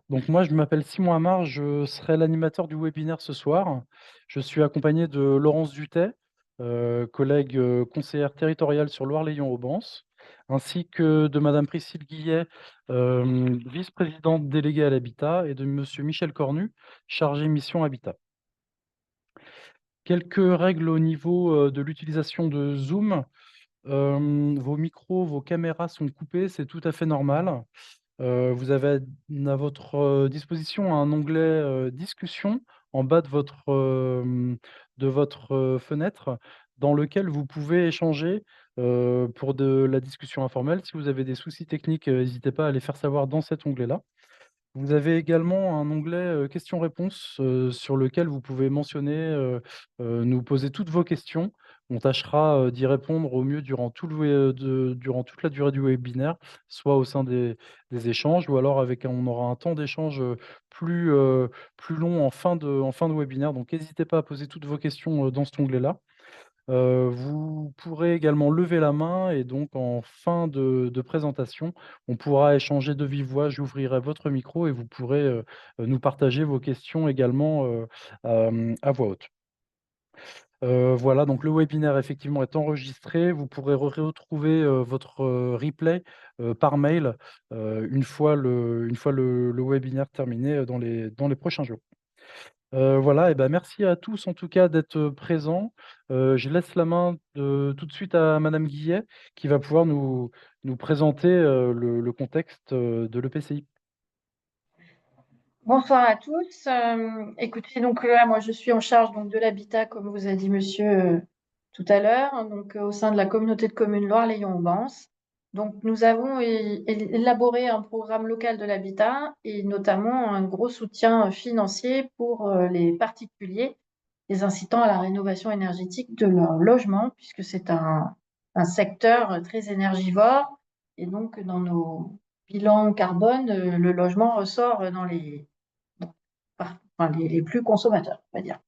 Donc moi, je m'appelle Simon Amar, je serai l'animateur du webinaire ce soir. Je suis accompagné de Laurence Duthey, collègue, conseillère territoriale sur Loire-Lyon-Aubense, ainsi que de madame Priscille Guillet, vice-présidente déléguée à l'habitat et de monsieur Michel Cornu, chargé mission habitat. Quelques règles au niveau, de l'utilisation de Zoom. Vos micros, vos caméras sont coupés, c'est tout à fait normal. Vous avez à votre, disposition un onglet, discussion en bas de votre, fenêtre dans lequel vous pouvez échanger, pour de la discussion informelle. Si vous avez des soucis techniques, n'hésitez pas à les faire savoir dans cet onglet-là. Vous avez également un onglet, questions-réponses, sur lequel vous pouvez mentionner, nous poser toutes vos questions. On tâchera, d'y répondre au mieux durant toute la durée du webinaire, soit au sein des échanges ou alors on aura un temps d'échange, plus long en fin de webinaire. Donc n'hésitez pas à poser toutes vos questions, dans cet onglet-là. Vous pourrez également lever la main et donc en fin de présentation, on pourra échanger de vive voix. J'ouvrirai votre micro et vous pourrez, nous partager vos questions également, à voix haute. Voilà, donc le webinaire effectivement est enregistré. Vous pourrez retrouver, votre, replay, par mail, une fois le webinaire terminé, dans les prochains jours. Voilà et ben, merci à tous en tout cas d'être, présents. Je laisse la main tout de suite à madame Guillet qui va pouvoir nous présenter, le contexte, de l'EPCI. Bonsoir à tous. Écoutez, donc là, moi, je suis en charge donc de l'habitat, comme vous a dit monsieur tout à l'heure, hein, donc au sein de la communauté de communes Loire-Lyon-Aubense. Donc, nous avons élaboré un programme local de l'habitat et notamment un gros soutien financier pour les particuliers, les incitant à la rénovation énergétique de leur logement, puisque c'est un secteur très énergivore. Et donc, dans nos bilans carbone, le logement ressort dans enfin, les plus consommateurs, on va dire.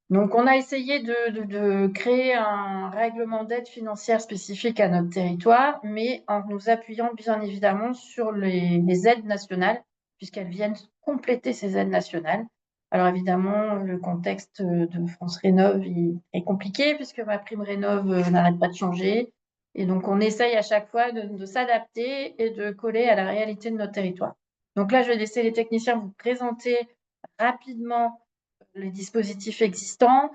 Donc, on a essayé de créer un règlement d'aide financière spécifique à notre territoire, mais en nous appuyant bien évidemment sur les aides nationales, puisqu'elles viennent compléter ces aides nationales. Alors évidemment, le contexte de France Rénov est compliqué, puisque ma prime Rénov n'arrête pas de changer. Et donc, on essaye à chaque fois de s'adapter et de coller à la réalité de notre territoire. Donc là, je vais laisser les techniciens vous présenter rapidement les dispositifs existants.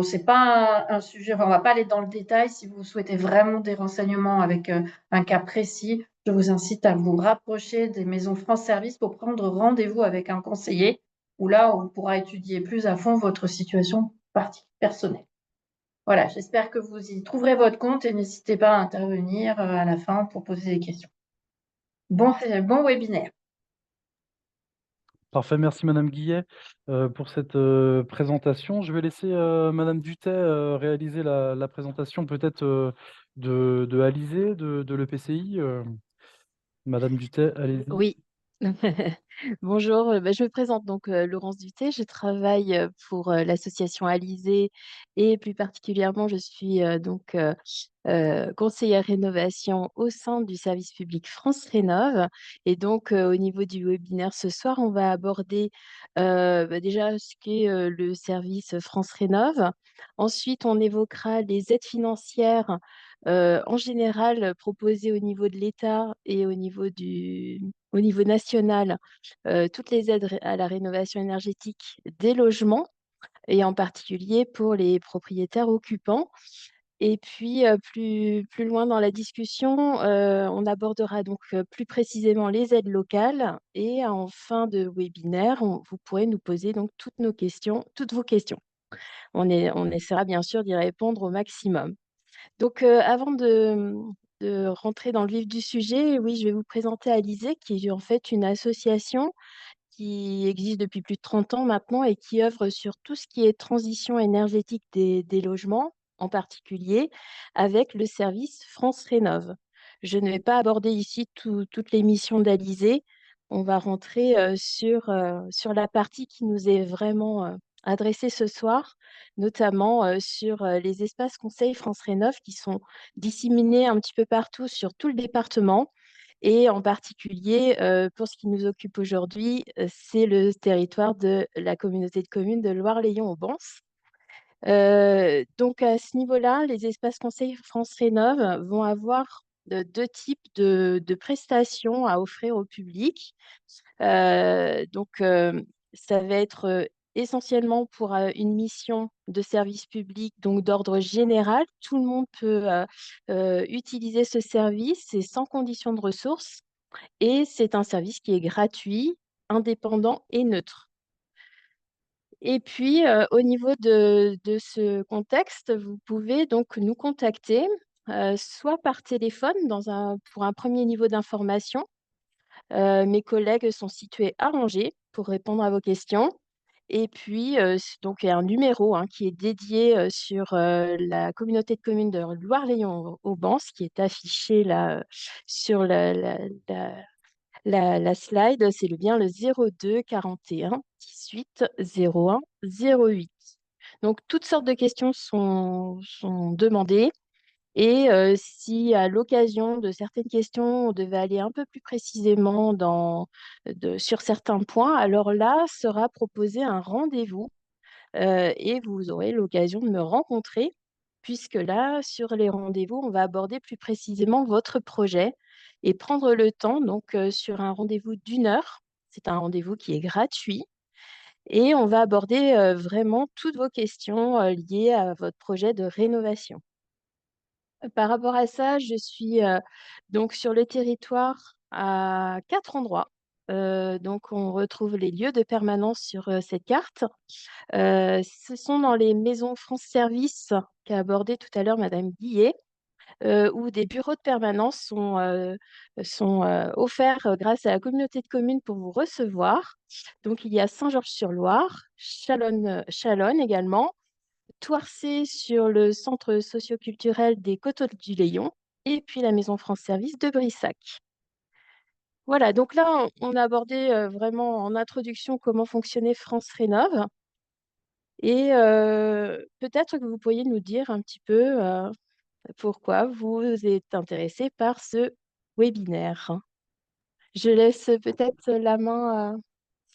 C'est pas un sujet, enfin, on va pas aller dans le détail. Si vous souhaitez vraiment des renseignements avec un cas précis, je vous incite à vous rapprocher des maisons France Service pour prendre rendez-vous avec un conseiller, où là, on pourra étudier plus à fond votre situation personnelle. Voilà, j'espère que vous y trouverez votre compte et n'hésitez pas à intervenir à la fin pour poser des questions. Bon webinaire. Parfait, merci madame Guillet, pour cette, présentation. Je vais laisser, madame Duthey, réaliser la présentation peut-être, de Alizé, de l'EPCI. Madame Duthey, allez-y. Oui. Bonjour, je me présente donc Laurence Duthé, je travaille pour l'association Alizé et plus particulièrement je suis conseillère rénovation au sein du service public France Rénov. Et donc au niveau du webinaire ce soir, on va aborder déjà ce qu'est le service France Rénov. Ensuite, on évoquera les aides financières en général proposées au niveau de l'État et au niveau national, toutes les aides à la rénovation énergétique des logements et en particulier pour les propriétaires occupants. Et puis, plus loin dans la discussion, on abordera donc plus précisément les aides locales et en fin de webinaire, vous pourrez nous poser donc toutes vos questions. On essaiera bien sûr d'y répondre au maximum. Donc, avant de rentrer dans le vif du sujet, oui, je vais vous présenter Alizé, qui est en fait une association qui existe depuis plus de 30 ans maintenant et qui œuvre sur tout ce qui est transition énergétique des logements, en particulier avec le service France Rénov. Je ne vais pas aborder ici toutes les missions d'Alizé. On va rentrer sur la partie qui nous est vraiment adressée ce soir, notamment sur les espaces conseils France Rénov qui sont disséminés un petit peu partout sur tout le département Et en particulier, pour ce qui nous occupe aujourd'hui, c'est le territoire de la communauté de communes de Loire-Layon-Aubances. Donc à ce niveau-là, les espaces conseils France Rénov vont avoir deux types de prestations à offrir au public. Donc ça va être essentiellement pour une mission de service public, donc d'ordre général. Tout le monde peut utiliser ce service, c'est sans condition de ressources et c'est un service qui est gratuit, indépendant et neutre. Et puis, au niveau de ce contexte, vous pouvez donc nous contacter, soit par téléphone pour un premier niveau d'information. Mes collègues sont situés à Angers pour répondre à vos questions. Et puis, donc, il y a un numéro hein, qui est dédié sur la communauté de communes de Loire-Layon-Aubances qui est affiché là sur la slide. C'est bien le 02 41 18 01 08. Donc, toutes sortes de questions sont demandées. Et si à l'occasion de certaines questions, on devait aller un peu plus précisément sur certains points, alors là sera proposé un rendez-vous et vous aurez l'occasion de me rencontrer, puisque là, sur les rendez-vous, on va aborder plus précisément votre projet et prendre le temps, donc sur un rendez-vous d'1 heure. C'est un rendez-vous qui est gratuit et on va aborder vraiment toutes vos questions liées à votre projet de rénovation. Par rapport à ça, je suis donc sur le territoire à 4 endroits. Donc on retrouve les lieux de permanence sur cette carte. Ce sont dans les maisons France Service qu'a abordé tout à l'heure Madame Guillet, où des bureaux de permanence sont offerts grâce à la communauté de communes pour vous recevoir. Donc il y a Saint-Georges-sur-Loire, Chalonne également, Toircé sur le centre socioculturel des Coteaux du Léon et puis la Maison France Service de Brissac. Voilà, donc là, on a abordé vraiment en introduction comment fonctionnait France Rénov. Et peut-être que vous pourriez nous dire un petit peu pourquoi vous êtes intéressé par ce webinaire. Je laisse peut-être la main à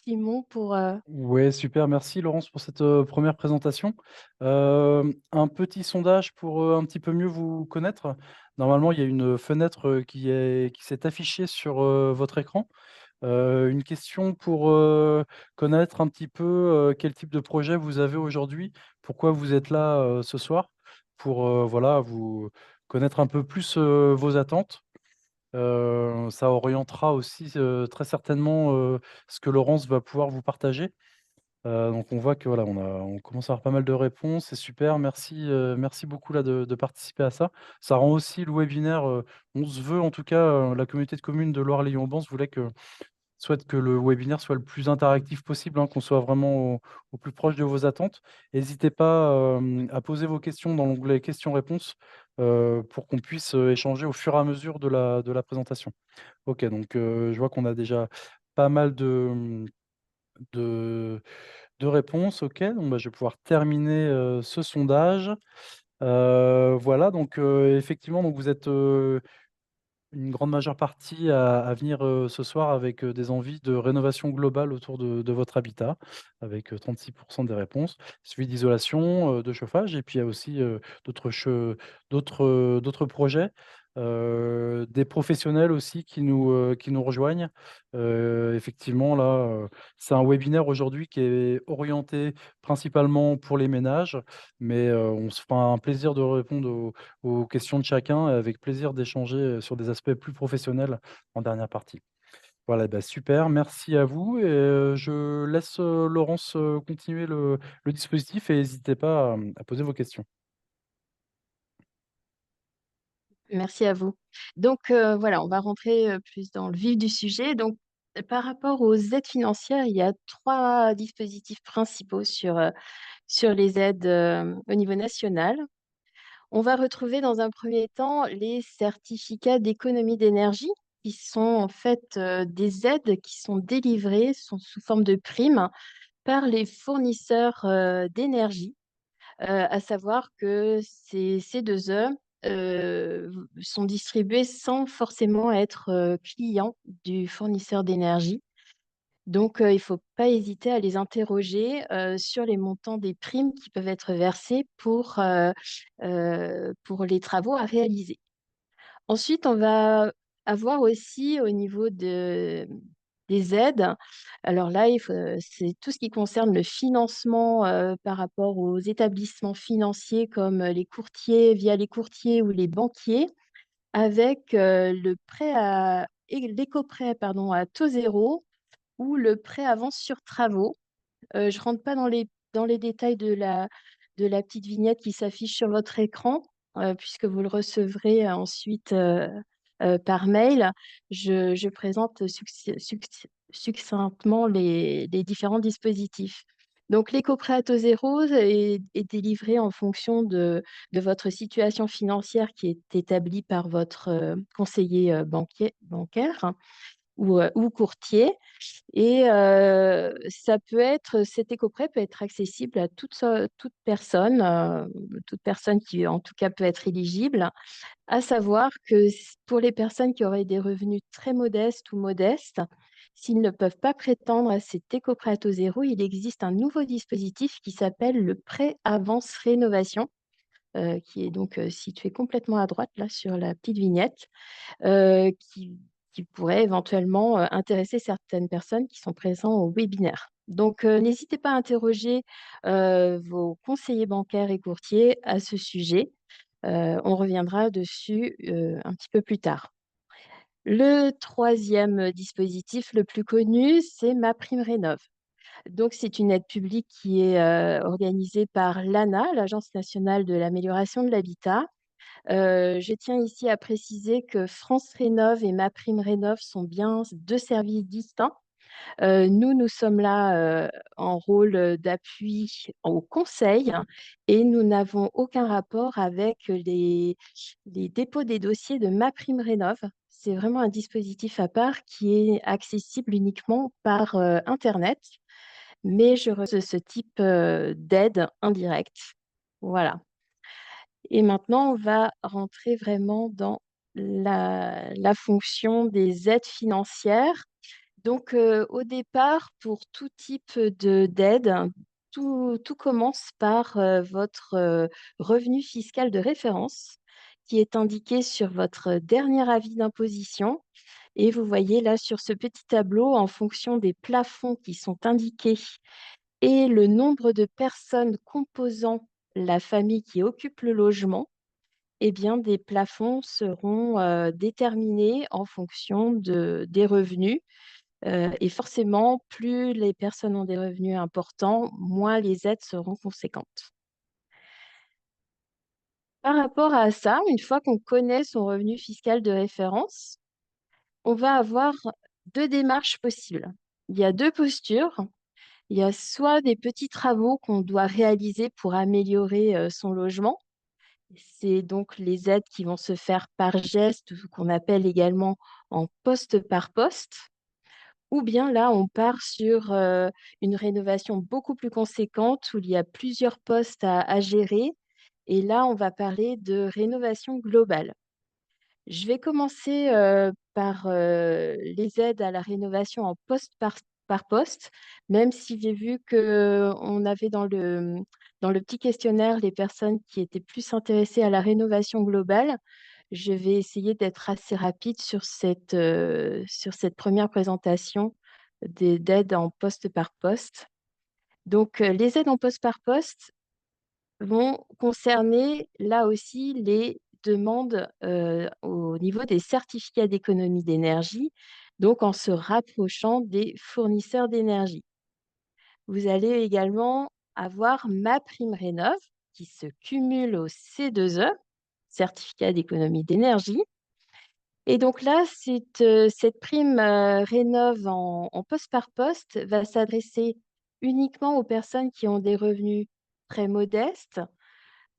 Simon pour... Ouais, super. Merci Laurence pour cette première présentation. Un petit sondage pour un petit peu mieux vous connaître. Normalement, il y a une fenêtre qui s'est affichée sur votre écran. Une question pour connaître un petit peu quel type de projet vous avez aujourd'hui, pourquoi vous êtes là ce soir, pour voilà, vous connaître un peu plus vos attentes. Ça orientera aussi très certainement ce que Laurence va pouvoir vous partager. Donc on voit que voilà, on commence à avoir pas mal de réponses, c'est super. Merci, merci beaucoup là de participer à ça. Ça rend aussi le webinaire, on se veut en tout cas, la communauté de communes de Loire-Lyon-Aubances souhaite que le webinaire soit le plus interactif possible, hein, qu'on soit vraiment au plus proche de vos attentes. N'hésitez pas, à poser vos questions dans l'onglet questions-réponses, pour qu'on puisse, échanger au fur et à mesure de la présentation. OK, donc je vois qu'on a déjà pas mal de de réponses. OK, donc bah, je vais pouvoir terminer, ce sondage. Voilà, donc effectivement, donc vous êtes, une grande majeure partie à venir, ce soir avec, des envies de rénovation globale autour de votre habitat, avec, 36 des réponses, suivi d'isolation, de chauffage et puis il y a aussi, d'autres projets, des professionnels aussi qui nous rejoignent. Effectivement là, c'est un webinaire aujourd'hui qui est orienté principalement pour les ménages, mais, on se fera un plaisir de répondre aux questions de chacun et avec plaisir d'échanger, sur des aspects plus professionnels en dernière partie. Voilà, bah, super, merci à vous et je laisse, Laurence, continuer le dispositif et n'hésitez pas à poser vos questions. Merci à vous. Donc voilà, on va rentrer plus dans le vif du sujet. Donc par rapport aux aides financières, il y a 3 dispositifs principaux sur les aides au niveau national. On va retrouver dans un premier temps les certificats d'économie d'énergie, qui sont en fait des aides qui sont délivrées sous forme de primes par les fournisseurs d'énergie, à savoir que ces 2 E sont distribués sans forcément être clients du fournisseur d'énergie. Donc, il ne faut pas hésiter à les interroger sur les montants des primes qui peuvent être versées pour les travaux à réaliser. Ensuite, on va avoir aussi au niveau des aides. Alors là, c'est tout ce qui concerne le financement par rapport aux établissements financiers comme les courtiers, via les courtiers ou les banquiers, avec l'éco-prêt pardon, à taux zéro ou le prêt avance sur travaux. Je ne rentre pas dans les détails de la petite vignette qui s'affiche sur votre écran, puisque vous le recevrez ensuite par mail. Je présente succinctement les différents dispositifs. Donc, l'éco-prêt à taux zéro est délivré en fonction de votre situation financière qui est établie par votre conseiller bancaire ou courtier. Et cet éco-prêt peut être accessible à toute personne qui, en tout cas, peut être éligible. À savoir que pour les personnes qui auraient des revenus très modestes ou modestes, s'ils ne peuvent pas prétendre à cet éco-prêt à taux zéro, il existe un nouveau dispositif qui s'appelle le prêt avance rénovation, qui est donc situé complètement à droite, là, sur la petite vignette, euh, qui, qui pourrait éventuellement intéresser certaines personnes qui sont présentes au webinaire. Donc, n'hésitez pas à interroger vos conseillers bancaires et courtiers à ce sujet. On reviendra dessus un petit peu plus tard. Le troisième dispositif le plus connu, c'est MaPrimeRénov'. Donc, c'est une aide publique qui est organisée par l'ANA, l'Agence nationale de l'amélioration de l'habitat. Je tiens ici à préciser que France Rénov' et MaPrimeRénov' sont bien deux services distincts. Nous sommes là en rôle d'appui au conseil et nous n'avons aucun rapport avec les dépôts des dossiers de MaPrimeRénov'. C'est vraiment un dispositif à part qui est accessible uniquement par Internet, mais je reçois ce type d'aide indirecte. Voilà. Et maintenant, on va rentrer vraiment dans la fonction des aides financières. Donc, au départ, pour tout type d'aide, tout commence par votre revenu fiscal de référence qui est indiqué sur votre dernier avis d'imposition. Et vous voyez là sur ce petit tableau, en fonction des plafonds qui sont indiqués et le nombre de personnes composant la famille qui occupe le logement, eh bien, des plafonds seront déterminés en fonction des revenus. Et forcément, plus les personnes ont des revenus importants, moins les aides seront conséquentes. Par rapport à ça, une fois qu'on connaît son revenu fiscal de référence, on va avoir deux démarches possibles. Il y a deux postures. Il y a soit des petits travaux qu'on doit réaliser pour améliorer son logement. C'est donc les aides qui vont se faire par geste, ou qu'on appelle également en poste par poste. Ou bien là, on part sur une rénovation beaucoup plus conséquente où il y a plusieurs postes à gérer. Et là, on va parler de rénovation globale. Je vais commencer par les aides à la rénovation en poste par poste, même si j'ai vu qu'on avait dans le petit questionnaire les personnes qui étaient plus intéressées à la rénovation globale. Je vais essayer d'être assez rapide sur cette première présentation d'aides en poste par poste. Donc, les aides en poste par poste vont concerner là aussi les demandes au niveau des certificats d'économie d'énergie, donc en se rapprochant des fournisseurs d'énergie. Vous allez également avoir MaPrimeRénov' qui se cumule au C2E, certificat d'économie d'énergie. Et donc là, cette prime rénov en poste par poste va s'adresser uniquement aux personnes qui ont des revenus très modestes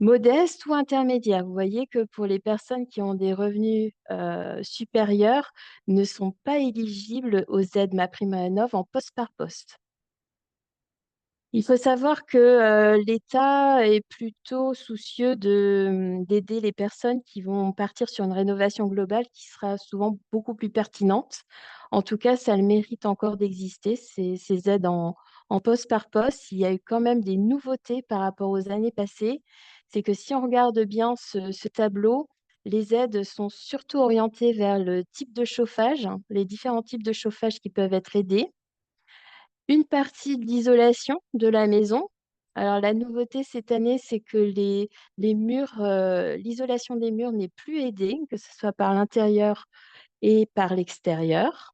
ou intermédiaires. Vous voyez que pour les personnes qui ont des revenus supérieurs, ne sont pas éligibles aux aides MaPrimeRénov' en poste par poste. Il faut savoir que l'État est plutôt soucieux d'aider les personnes qui vont partir sur une rénovation globale qui sera souvent beaucoup plus pertinente. En tout cas, ça a le mérite encore d'exister, ces aides en poste par poste. Il y a eu quand même des nouveautés par rapport aux années passées. C'est que si on regarde bien ce tableau, les aides sont surtout orientées vers le type de chauffage, hein, les différents types de chauffage qui peuvent être aidés. Une partie de l'isolation de la maison. Alors, la nouveauté cette année, c'est que les murs, l'isolation des murs n'est plus aidée, que ce soit par l'intérieur et par l'extérieur.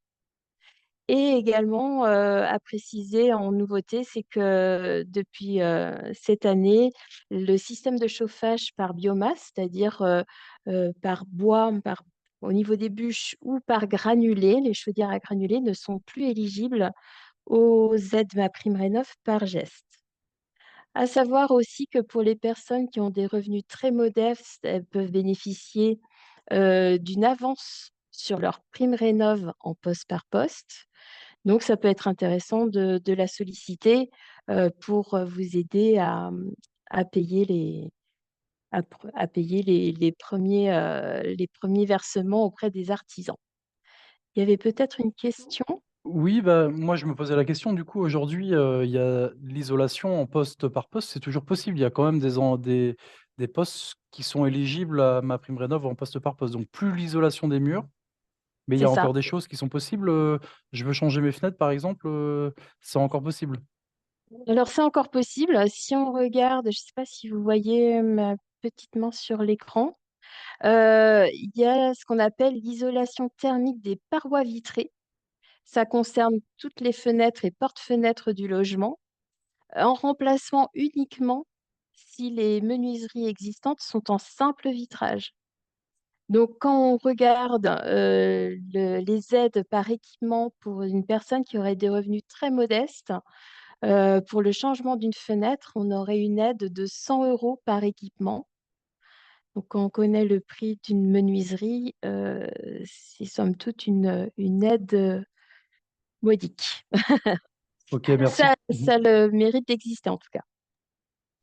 Et également, à préciser en nouveauté, c'est que depuis cette année, le système de chauffage par biomasse, c'est-à-dire par bois, au niveau des bûches ou par granulés, les chaudières à granulés ne sont plus éligibles aux aides MaPrimeRénov' par geste. À savoir aussi que pour les personnes qui ont des revenus très modestes, elles peuvent bénéficier d'une avance sur leur prime rénov en poste par poste. Donc, ça peut être intéressant de la solliciter pour vous aider à payer à payer les premiers versements auprès des artisans. Il y avait peut-être une question? Oui, bah, moi je me posais la question du coup aujourd'hui, il y a l'isolation en poste par poste, c'est toujours possible? Il y a quand même des postes qui sont éligibles à MaPrimeRénov' en poste par poste, donc plus l'isolation des murs, mais il y C'est a ça. encore des choses qui sont possibles, je veux changer mes fenêtres par exemple, c'est encore possible? Alors, c'est encore possible. Si on regarde, je ne sais pas si vous voyez ma petite main sur l'écran, il y a ce qu'on appelle l'isolation thermique des parois vitrées. Ça concerne toutes les fenêtres et porte-fenêtres du logement, en remplacement uniquement si les menuiseries existantes sont en simple vitrage. Donc, quand on regarde les aides par équipement pour une personne qui aurait des revenus très modestes, pour le changement d'une fenêtre, on aurait une aide de 100 € par équipement. Donc, quand on connaît le prix d'une menuiserie, c'est somme toute une aide modique. OK, merci. Mmh. Ça a le mérite d'exister en tout cas.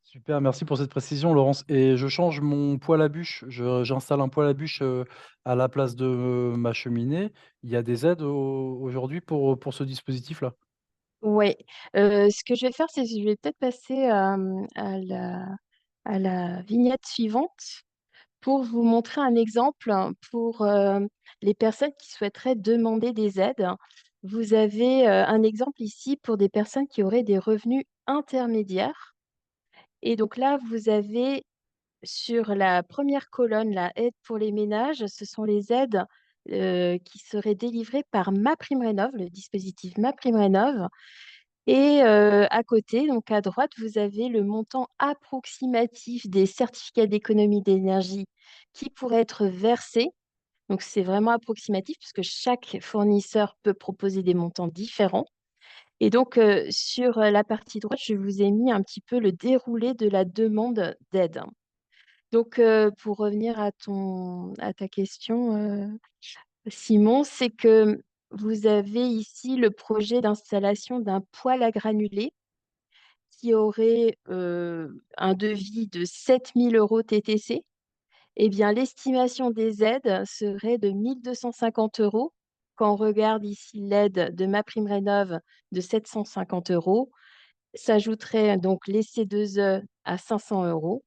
Super, merci pour cette précision Laurence, et je change mon poêle à bûche, je j'installe un poêle à bûche, à la place de ma cheminée. Il y a des aides aujourd'hui pour ce dispositif-là? Oui, ce que je vais faire, c'est que je vais peut-être passer à la vignette suivante pour vous montrer un exemple pour les personnes qui souhaiteraient demander des aides. Vous avez un exemple ici pour des personnes qui auraient des revenus intermédiaires. Et donc là, vous avez sur la première colonne, la aide pour les ménages, ce sont les aides qui seraient délivrées par MaPrimeRénov', le dispositif MaPrimeRénov'. Et à côté, donc à droite, vous avez le montant approximatif des certificats d'économie d'énergie qui pourraient être versés. Donc c'est vraiment approximatif puisque chaque fournisseur peut proposer des montants différents. Et donc sur la partie droite, je vous ai mis un petit peu le déroulé de la demande d'aide. Donc pour revenir à ta question, Simon, c'est que vous avez ici le projet d'installation d'un poêle à granulés qui aurait un devis de 7 000 € TTC, eh bien, l'estimation des aides serait de 1 250 €. Quand on regarde ici l'aide de MaPrimeRénov' de 750 €, s'ajouterait donc les C2E à 500 €,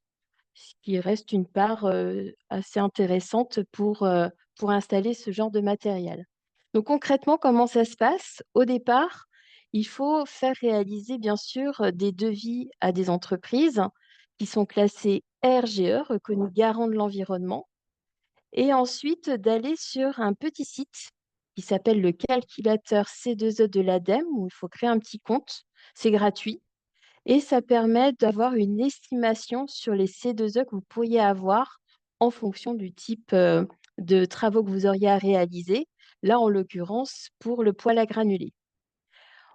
ce qui reste une part assez intéressante pour installer ce genre de matériel. Donc concrètement, comment ça se passe? Au départ, il faut faire réaliser bien sûr des devis à des entreprises qui sont classées RGE, reconnues garants de l'environnement, et ensuite d'aller sur un petit site qui s'appelle le calculateur C2E de l'ADEME, où il faut créer un petit compte, c'est gratuit. Et ça permet d'avoir une estimation sur les C2E que vous pourriez avoir en fonction du type de travaux que vous auriez à réaliser. Là, en l'occurrence, pour le poêle à granulés.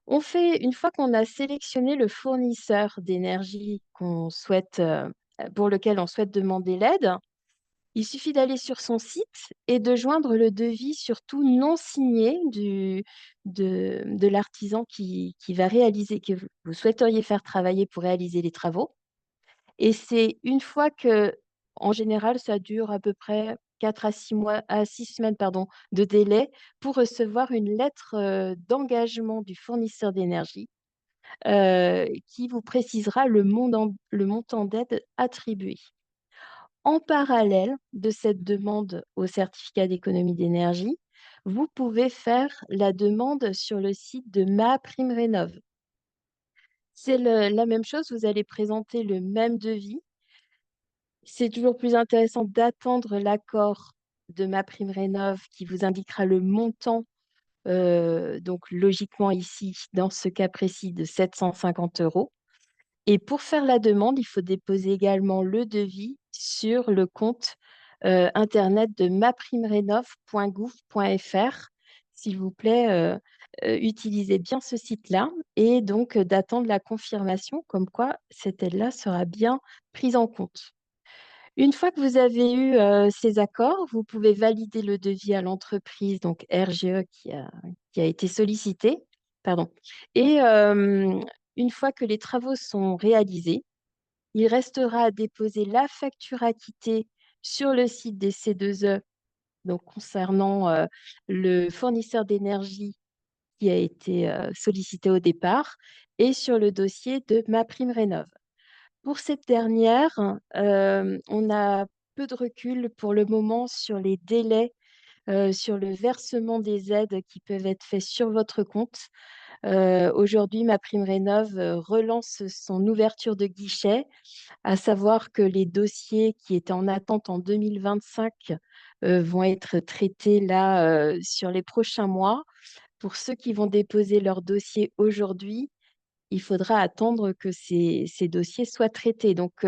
Une fois qu'on a sélectionné le fournisseur d'énergie pour lequel on souhaite demander l'aide, Il suffit d'aller sur son site et de joindre le devis, surtout non signé, de l'artisan qui va réaliser, que vous souhaiteriez faire travailler pour réaliser les travaux. Et c'est une fois que, en général, ça dure à peu près 4 à 6 mois, à 6 semaines, pardon, de délai pour recevoir une lettre d'engagement du fournisseur d'énergie qui vous précisera le montant d'aide attribué. En parallèle de cette demande au certificat d'économie d'énergie, vous pouvez faire la demande sur le site de MaPrimeRénov'. C'est la même chose, vous allez présenter le même devis. C'est toujours plus intéressant d'attendre l'accord de MaPrimeRénov' qui vous indiquera le montant, donc logiquement ici, dans ce cas précis, de 750 €. Et pour faire la demande, il faut déposer également le devis sur le compte internet de maprimerénov.gouv.fr. S'il vous plaît, utilisez bien ce site-là et donc d'attendre la confirmation comme quoi cette aide-là sera bien prise en compte. Une fois que vous avez eu ces accords, vous pouvez valider le devis à l'entreprise, donc RGE qui a été sollicité. Pardon. Et une fois que les travaux sont réalisés, il restera à déposer la facture acquittée sur le site des C2E, donc concernant le fournisseur d'énergie qui a été sollicité au départ, et sur le dossier de MaPrimeRénov'. Pour cette dernière, on a peu de recul pour le moment sur les délais, sur le versement des aides qui peuvent être faits sur votre compte. Aujourd'hui, MaPrimeRénov' relance son ouverture de guichet, à savoir que les dossiers qui étaient en attente en 2025 vont être traités là, sur les prochains mois. Pour ceux qui vont déposer leur dossier aujourd'hui, il faudra attendre que ces dossiers soient traités. Donc,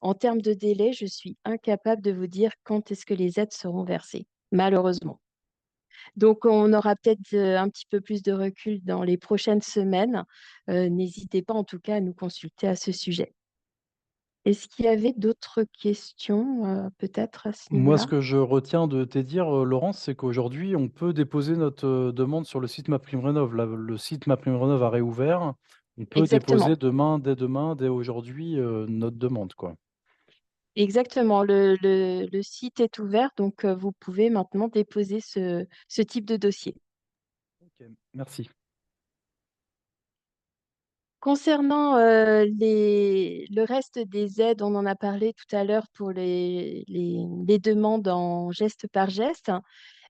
en termes de délai, je suis incapable de vous dire quand est-ce que les aides seront versées, malheureusement. Donc, on aura peut-être un petit peu plus de recul dans les prochaines semaines. N'hésitez pas en tout cas à nous consulter à ce sujet. Est-ce qu'il y avait d'autres questions, peut-être à ce Moi, ce niveau-là? que je retiens de tes dires, Laurence, c'est qu'aujourd'hui, on peut déposer notre, demande sur le site MaPrimeRénov'. Là, le site MaPrimeRénov' a réouvert. On peut Exactement, déposer demain, dès aujourd'hui, notre demande, quoi. exactement. Le site est ouvert, donc vous pouvez maintenant déposer ce type de dossier. OK, merci. Concernant, le reste des aides, on en a parlé tout à l'heure pour les demandes en geste par geste.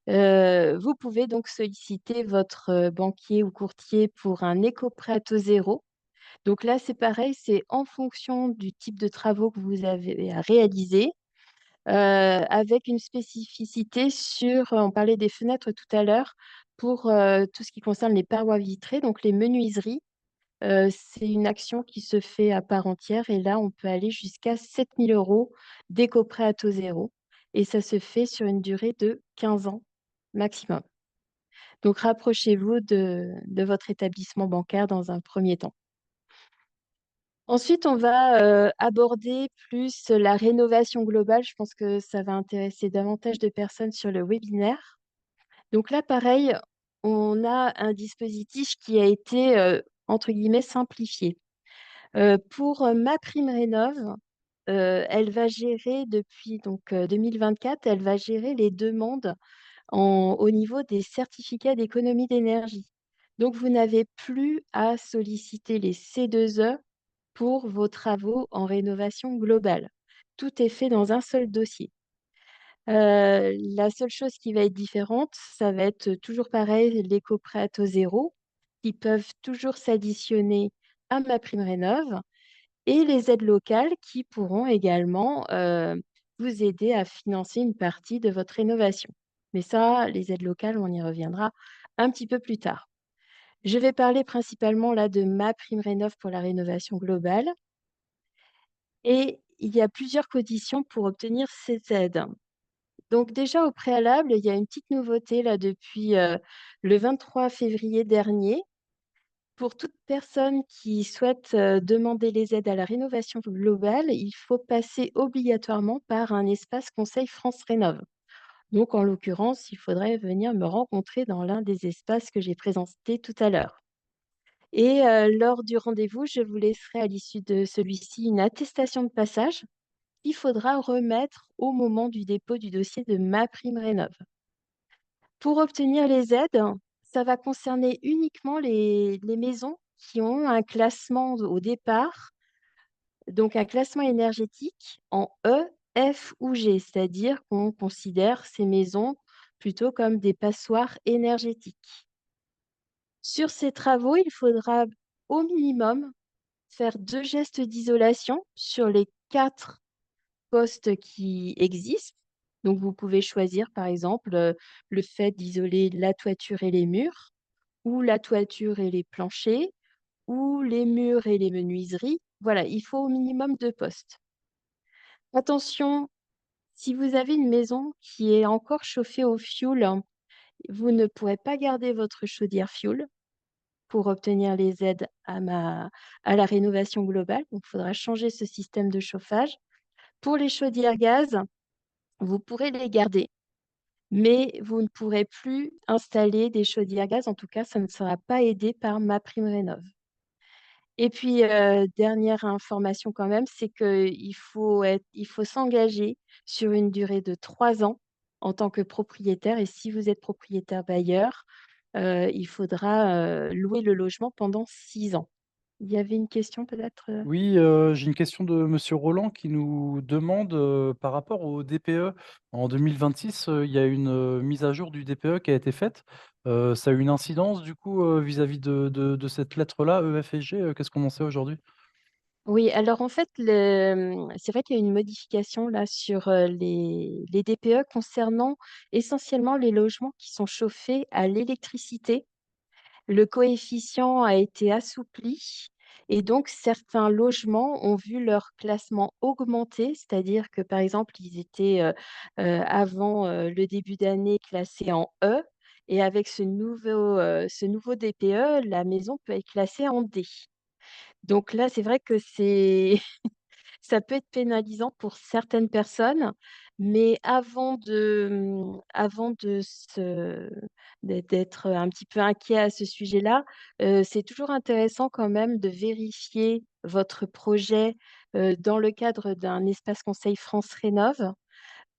Vous pouvez donc solliciter votre, banquier ou courtier pour un éco-prêt à taux zéro. Donc là, c'est pareil, c'est en fonction du type de travaux que vous avez à réaliser, avec une spécificité sur, on parlait des fenêtres tout à l'heure, pour, tout ce qui concerne les parois vitrées, donc les menuiseries. C'est une action qui se fait à part entière et là, on peut aller jusqu'à 7 000 € d'éco-prêt à taux zéro et ça se fait sur une durée de 15 ans maximum. Donc rapprochez-vous de votre établissement bancaire dans un premier temps. Ensuite, on va, aborder plus la rénovation globale. Je pense que ça va intéresser davantage de personnes sur le webinaire. Donc là, pareil, on a un dispositif qui a été, entre guillemets «simplifié». Pour, MaPrimeRénov', elle va gérer depuis donc 2024, elle va gérer les demandes au niveau des certificats d'économie d'énergie. Donc vous n'avez plus à solliciter les C2E pour vos travaux en rénovation globale. Tout est fait dans un seul dossier. La seule chose qui va être différente, ça va être toujours pareil, l'éco-prêt à taux zéro, qui peuvent toujours s'additionner à MaPrimeRénov'. Et les aides locales qui pourront également, vous aider à financer une partie de votre rénovation. Mais ça, les aides locales, on y reviendra un petit peu plus tard. Je vais parler principalement là de MaPrimeRénov' pour la rénovation globale et il y a plusieurs conditions pour obtenir ces aides. Donc déjà au préalable, il y a une petite nouveauté là depuis, le 23 février dernier. pour toute personne qui souhaite demander les aides à la rénovation globale, il faut passer obligatoirement par un espace conseil France Rénov. Donc, en l'occurrence, il faudrait venir me rencontrer dans l'un des espaces que j'ai présentés tout à l'heure. Et lors du rendez-vous, je vous laisserai à l'issue de celui-ci une attestation de passage qu'il faudra remettre au moment du dépôt du dossier de MaPrimeRénov'. Pour obtenir les aides, ça va concerner uniquement les maisons qui ont un classement au départ, donc un classement énergétique en E, F ou G, c'est-à-dire qu'on considère ces maisons plutôt comme des passoires énergétiques. Sur ces travaux, il faudra au minimum faire 2 gestes d'isolation sur les 4 postes qui existent. Donc vous pouvez choisir par exemple, le fait d'isoler la toiture et les murs, ou la toiture et les planchers, ou les murs et les menuiseries. Voilà, il faut au minimum 2 postes. Attention, si vous avez une maison qui est encore chauffée au fioul, vous ne pourrez pas garder votre chaudière fioul pour obtenir les aides à la rénovation globale. Donc, il faudra changer ce système de chauffage. Pour les chaudières gaz, vous pourrez les garder, mais vous ne pourrez plus installer des chaudières gaz. En tout cas, ça ne sera pas aidé par MaPrimeRénov'. Et puis, dernière information quand même, c'est il faut s'engager sur une durée de 3 ans en tant que propriétaire, et si vous êtes propriétaire bailleur, il faudra, louer le logement pendant 6 ans. Il y avait une question peut-être? Oui, j'ai une question de monsieur Roland qui nous demande, par rapport au DPE. En 2026, il y a une, mise à jour du DPE qui a été faite. Ça a eu une incidence du coup, vis-à-vis de cette lettre-là, E, F et G, qu'est-ce qu'on en sait aujourd'hui? Oui, alors en fait, c'est vrai qu'il y a une modification là sur, les DPE concernant essentiellement les logements qui sont chauffés à l'électricité. Le coefficient a été assoupli et donc certains logements ont vu leur classement augmenter, c'est-à-dire que, par exemple, ils étaient, avant, le début d'année classés en E, et avec ce nouveau DPE, la maison peut être classée en D. Donc là, c'est vrai que ça peut être pénalisant pour certaines personnes, mais avant de se d'être un petit peu inquiet à ce sujet-là, c'est toujours intéressant quand même de vérifier votre projet, dans le cadre d'un espace conseil France Rénov'.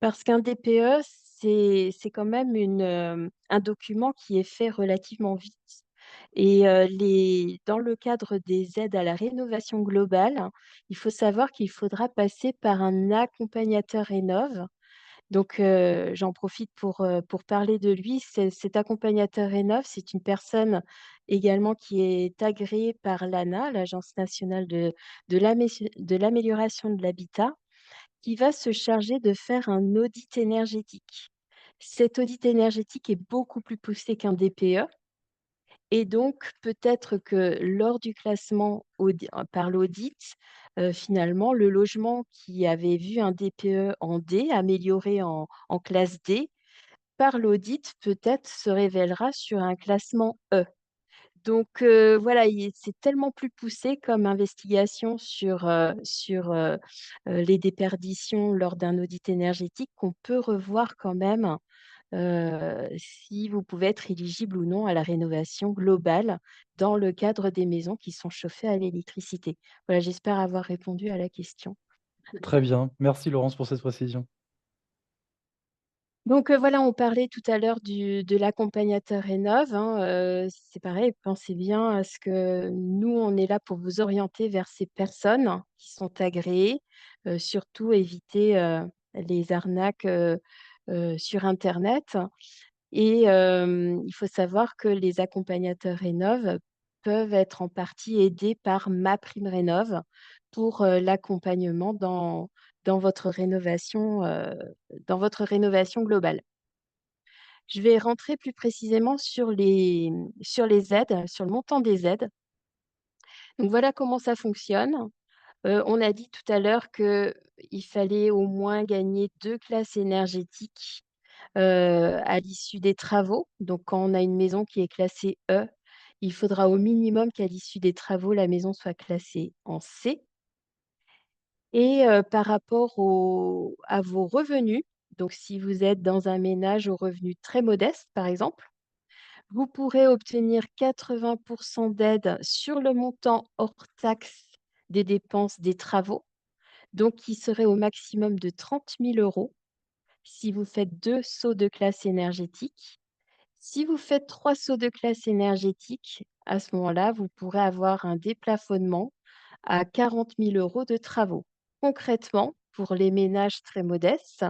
Parce qu'un DPE, c'est quand même un document qui est fait relativement vite, et dans le cadre des aides à la rénovation globale, il faut savoir qu'il faudra passer par un accompagnateur rénov'. Donc j'en profite pour parler de lui. Cet accompagnateur rénov', c'est une personne également qui est agréée par l'ANA, l'Agence nationale de l'amélioration de l'habitat, qui va se charger de faire un audit énergétique. Cet audit énergétique est beaucoup plus poussé qu'un DPE, et donc peut-être que lors du classement par l'audit, finalement, le logement qui avait vu un DPE en D, amélioré en classe D, par l'audit, peut-être se révélera sur un classement E. Donc voilà, c'est tellement plus poussé comme investigation sur les déperditions lors d'un audit énergétique, qu'on peut revoir quand même, si vous pouvez être éligible ou non à la rénovation globale dans le cadre des maisons qui sont chauffées à l'électricité. Voilà, j'espère avoir répondu à la question. Très bien, merci Laurence pour cette précision. Donc, voilà, on parlait tout à l'heure de l'accompagnateur rénov', hein, c'est pareil, pensez bien à ce que nous, on est là pour vous orienter vers ces personnes qui sont agréées, surtout éviter, les arnaques, sur internet. Et il faut savoir que les accompagnateurs rénov' peuvent être en partie aidés par MaPrimeRénov' pour, l'accompagnement dans votre rénovation globale. Je vais rentrer plus précisément sur les aides, sur le montant des aides. Donc voilà comment ça fonctionne. On a dit tout à l'heure qu'il fallait au moins gagner 2 classes énergétiques à l'issue des travaux. Donc quand on a une maison qui est classée E, Il faudra au minimum qu'à l'issue des travaux, la maison soit classée en C. Et par rapport à vos revenus, donc si vous êtes dans un ménage aux revenus très modestes, par exemple, vous pourrez obtenir 80 d'aide sur le montant hors taxe des dépenses des travaux, donc qui serait au maximum de 30 000 € si vous faites 2 sauts de classe énergétique. Si vous faites 3 sauts de classe énergétique, à ce moment-là, vous pourrez avoir un déplafonnement à 40 000 € de travaux. Concrètement, pour les ménages très modestes,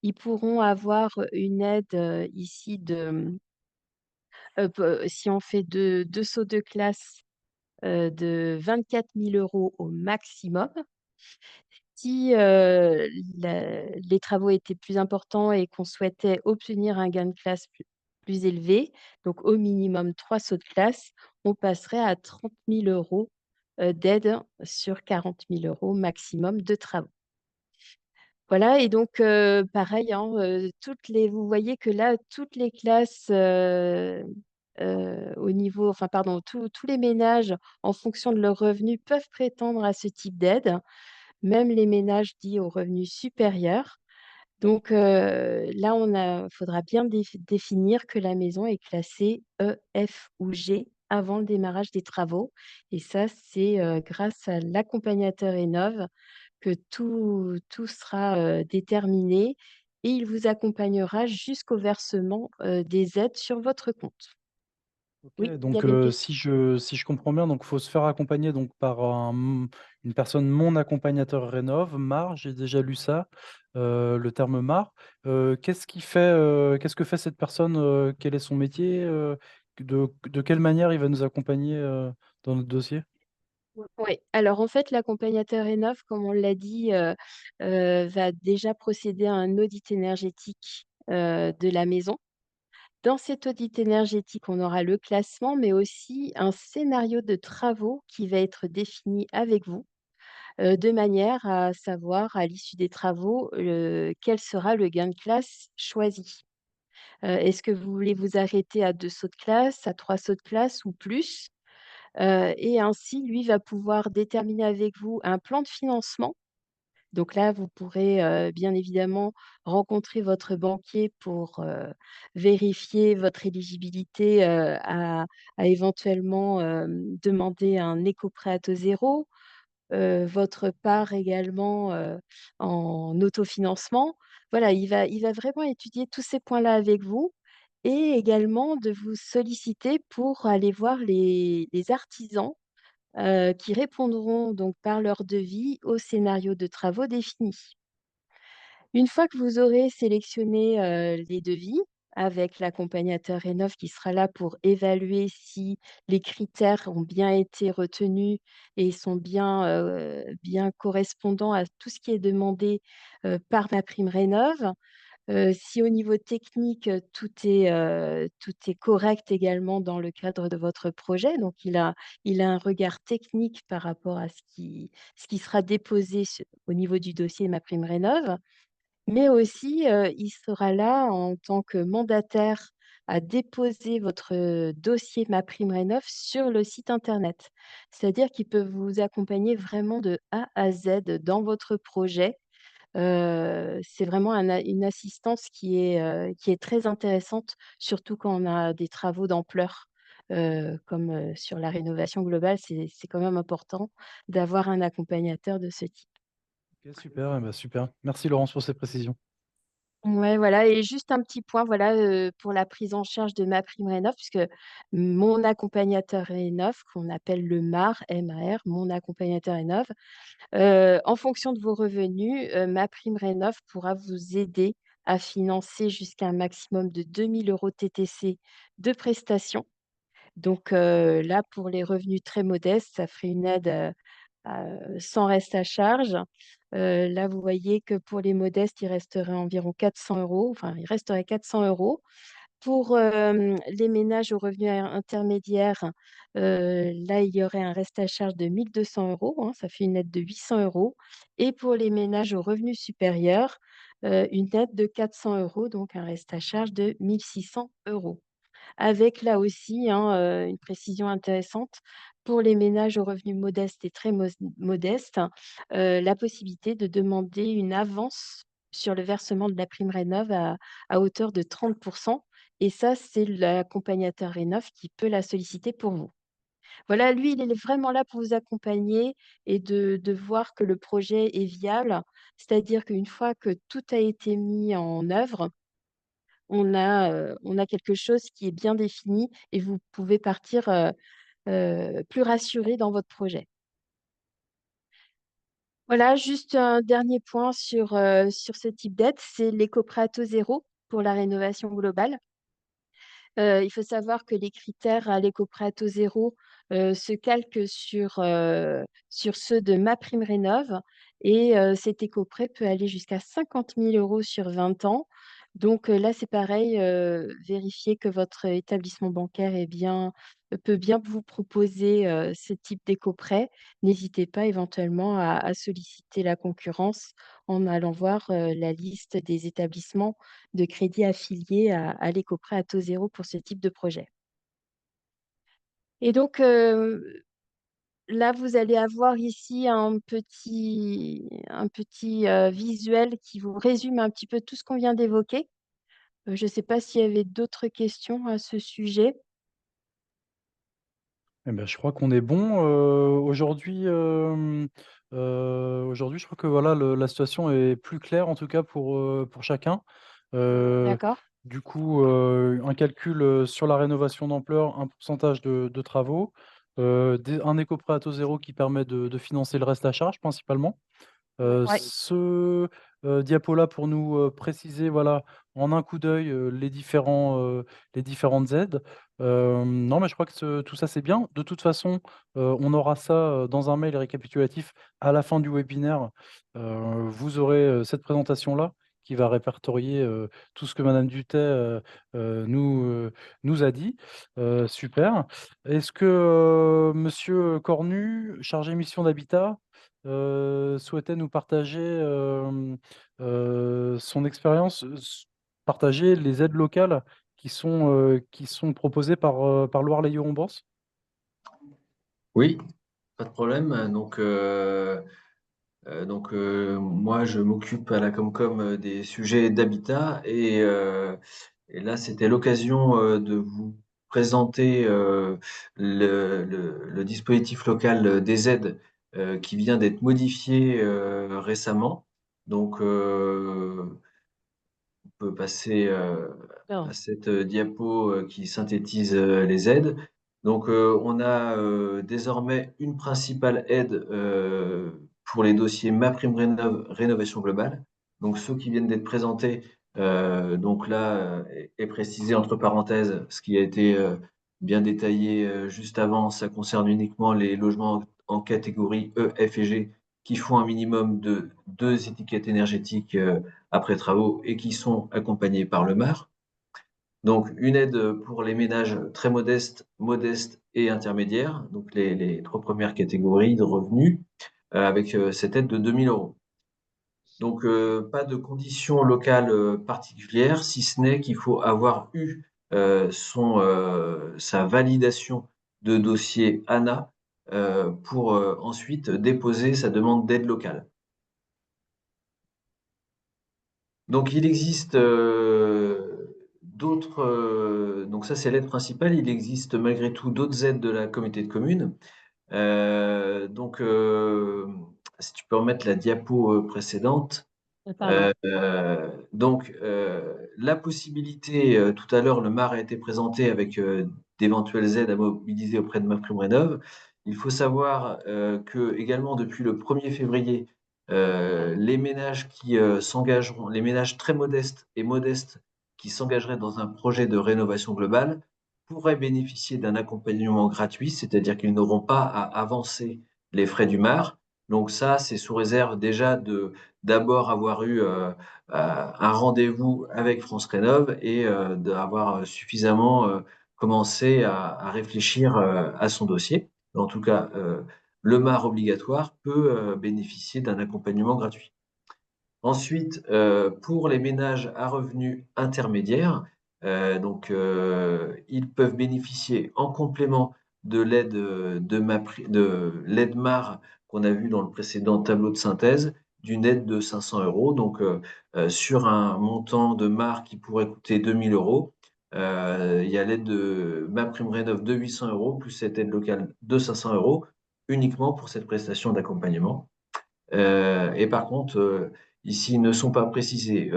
ils pourront avoir une aide, ici si on fait 2 sauts de classe, de 24 000 € au maximum. Si, les travaux étaient plus importants et qu'on souhaitait obtenir un gain de classe plus élevé, donc au minimum 3 sauts de classe, on passerait à 30 000 € d'aide sur 40 000 € maximum de travaux. Voilà et donc pareil, hein, vous voyez que là, toutes les classes, au niveau enfin pardon, tous les ménages, en fonction de leurs revenus, peuvent prétendre à ce type d'aide, même les ménages dits aux revenus supérieurs. Donc là, faudra bien définir que la maison est classée E, F ou G avant le démarrage des travaux et ça, c'est, grâce à l'accompagnateur Rénov' que tout sera, déterminé et il vous accompagnera jusqu'au versement, des aides sur votre compte. OK, Oui, il y donc avait une question? si je comprends bien, donc faut se faire accompagner donc par une personne, mon accompagnateur rénov', MAR, j'ai déjà lu ça, le terme MAR. Qu'est-ce que fait cette personne, quel est son métier, de quelle manière il va nous accompagner, dans notre dossier? Oui, alors en fait, l'accompagnateur Rénov', comme on l'a dit, va déjà procéder à un audit énergétique, de la maison. Dans cet audit énergétique, on aura le classement, mais aussi un scénario de travaux qui va être défini avec vous, de manière à savoir, à l'issue des travaux, quel sera le gain de classe choisi. Est-ce que vous voulez vous arrêter à 2 sauts de classe, à 3 sauts de classe ou plus? Et ainsi, lui va pouvoir déterminer avec vous un plan de financement. Donc là, vous pourrez, bien évidemment rencontrer votre banquier pour, vérifier votre éligibilité, à éventuellement, demander un éco-prêt à taux zéro, votre part également, en autofinancement. Voilà, il va vraiment étudier tous ces points-là avec vous et également de vous solliciter pour aller voir les artisans, qui répondront donc par leur devis au scénario de travaux défini. Une fois que vous aurez sélectionné, les devis avec l'accompagnateur Rénov' qui sera là pour évaluer si les critères ont bien été retenus et sont bien correspondants à tout ce qui est demandé, par MaPrimeRénov'. Si au niveau technique, tout est correct également dans le cadre de votre projet, donc il a un regard technique par rapport à ce qui sera déposé au niveau du dossier MaPrimeRénov'. Mais aussi, il sera là en tant que mandataire à déposer votre, dossier MaPrimeRénov' sur le site internet. C'est-à-dire qu'il peut vous accompagner vraiment de A à Z dans votre projet. C'est vraiment une assistance qui est très intéressante, surtout quand on a des travaux d'ampleur, comme, sur la rénovation globale. C'est quand même important d'avoir un accompagnateur de ce type. OK, super, eh bah, super. Merci Laurence pour ces précisions. Ouais, voilà et juste un petit point, voilà, pour la prise en charge de MaPrimeRénov' puisque mon accompagnateur Rénov', qu'on appelle le MAR, M-A-R, mon accompagnateur Rénov', en fonction de vos revenus, MaPrimeRénov' pourra vous aider à financer jusqu'à un maximum de 2 000 € TTC de prestations. Donc, là, pour les revenus très modestes, ça ferait une aide, sans reste à charge. Là, vous voyez que pour les modestes, il resterait environ 400 €, enfin, il resterait 400 €. Pour, les ménages aux revenus intermédiaires, là, il y aurait un reste à charge de 1 200 €, hein, ça fait une aide de 800 € et pour les ménages aux revenus supérieurs, une aide de 400 €, donc un reste à charge de 1 600 €. avec là aussi une précision intéressante pour les ménages aux revenus modestes et très modestes, la possibilité de demander une avance sur le versement de la prime rénov à hauteur de 30. Et ça, c'est l'accompagnateur Rénov qui peut la solliciter pour vous. Voilà, lui, il est vraiment là pour vous accompagner et de voir que le projet est viable. C'est-à-dire qu'une fois que tout a été mis en œuvre, on a quelque chose qui est bien défini et vous pouvez partir, plus rassuré dans votre projet. Voilà, juste un dernier point sur ce type d'aide, c'est l'éco-prêt à taux zéro pour la rénovation globale. Il faut savoir que les critères à l'éco-prêt à taux zéro, se calquent sur ceux de MaPrimeRénov' et cet éco-prêt peut aller jusqu'à 50 000 € sur 20 ans. Donc là, c'est pareil, vérifiez que votre établissement bancaire peut bien vous proposer, ce type d'éco-prêt. N'hésitez pas éventuellement à solliciter la concurrence en allant voir, la liste des établissements de crédit affiliés à l'éco-prêt à taux zéro pour ce type de projet. Et donc, là, vous allez avoir ici un petit visuel qui vous résume un petit peu tout ce qu'on vient d'évoquer. Je ne sais pas s'il y avait d'autres questions à ce sujet? Eh ben, je crois qu'on est bon. Aujourd'hui, je crois que voilà, la situation est plus claire, en tout cas pour chacun. Heu, D'accord? du coup, un calcul, sur la rénovation d'ampleur, un pourcentage de travaux, un éco-prêt à taux zéro qui permet de financer le reste à charge principalement. Ouais. Diapo-là pour nous, préciser, voilà, en un coup d'œil, les différentes aides. Non, mais je crois que tout ça, c'est bien. De toute façon, on aura ça, dans un mail récapitulatif à la fin du webinaire. Vous aurez, cette présentation-là qui va répertorier, tout ce que madame Duthey, heu, nous, heu, nous a dit. Super. Est-ce que, monsieur Cornu, chargé mission d'habitat, souhaitait nous partager, son expérience, partager les aides locales qui sont proposées par Loire-Layon-Hauts-de-France? Oui, pas de problème. Moi, je m'occupe à la Comcom des sujets d'habitat et là, c'était l'occasion de vous présenter le dispositif local des aides qui vient d'être modifié récemment. Donc, on peut passer à Alors, cette diapo qui synthétise les aides. Donc, on a désormais une principale aide pour les dossiers MaPrimeRénov' rénovation globale. Donc, ceux qui viennent d'être présentés, donc là, est précisé entre parenthèses ce qui a été bien détaillé juste avant. Ça concerne uniquement les logements en catégorie E, F et G qui font un minimum de 2 étiquettes énergétiques après travaux et qui sont accompagnés par le MAR. Donc, une aide pour les ménages très modestes, modestes et intermédiaires, donc les 3 premières catégories de revenus, avec cette aide de 2 000 €. Donc, pas de conditions locales particulières, si ce n'est qu'il faut avoir eu sa validation de dossier ANA pour ensuite déposer sa demande d'aide locale. Donc il existe, d'autres, donc ça c'est l'aide principale. Il existe malgré tout d'autres aides de la communauté de communes. Donc, si tu peux remettre la diapo, précédente. pardon. La possibilité, tout à l'heure, le MAR a été présenté avec, d'éventuelles aides à mobiliser auprès de MaPrimeRénov'. Il faut savoir, que également depuis le 1er février, les ménages les ménages très modestes et modestes qui s'engageraient dans un projet de rénovation globale pourraient bénéficier d'un accompagnement gratuit, c'est-à-dire qu'ils n'auront pas à avancer les frais du MAR. Donc ça, c'est sous réserve déjà de d'abord avoir eu, un rendez-vous avec France Rénov' et d'avoir suffisamment commencé à réfléchir à son dossier. En tout cas, le MAR obligatoire peut bénéficier d'un accompagnement gratuit. Ensuite, pour les ménages à revenus intermédiaires, Ils peuvent bénéficier en complément de l'aide de l'aide MAR qu'on a vu dans le précédent tableau de synthèse, d'une aide de 500 euros. Sur un montant de MAR qui pourrait coûter 2000 euros, il y a l'aide de MaPrimeRénov' de 800 euros, plus cette aide locale de 500 euros, uniquement pour cette prestation d'accompagnement. Et par contre, ici ne sont pas précisées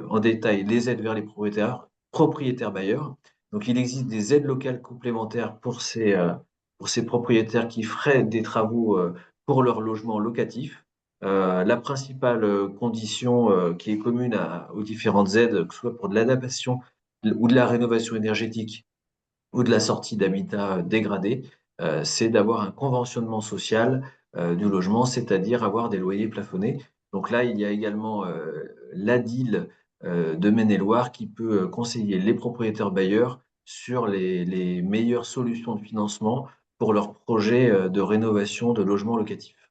en détail les aides vers les propriétaires bailleurs. Donc, il existe des aides locales complémentaires pour ces propriétaires qui feraient des travaux pour leur logement locatif. La principale condition qui est commune aux différentes aides, que ce soit pour de l'adaptation ou de la rénovation énergétique ou de la sortie d'habitat dégradé, c'est d'avoir un conventionnement social du logement, c'est-à-dire avoir des loyers plafonnés. Donc là, il y a également l'ADIL de Maine-et-Loire qui peut conseiller les propriétaires bailleurs sur les meilleures solutions de financement pour leurs projets de rénovation de logements locatifs.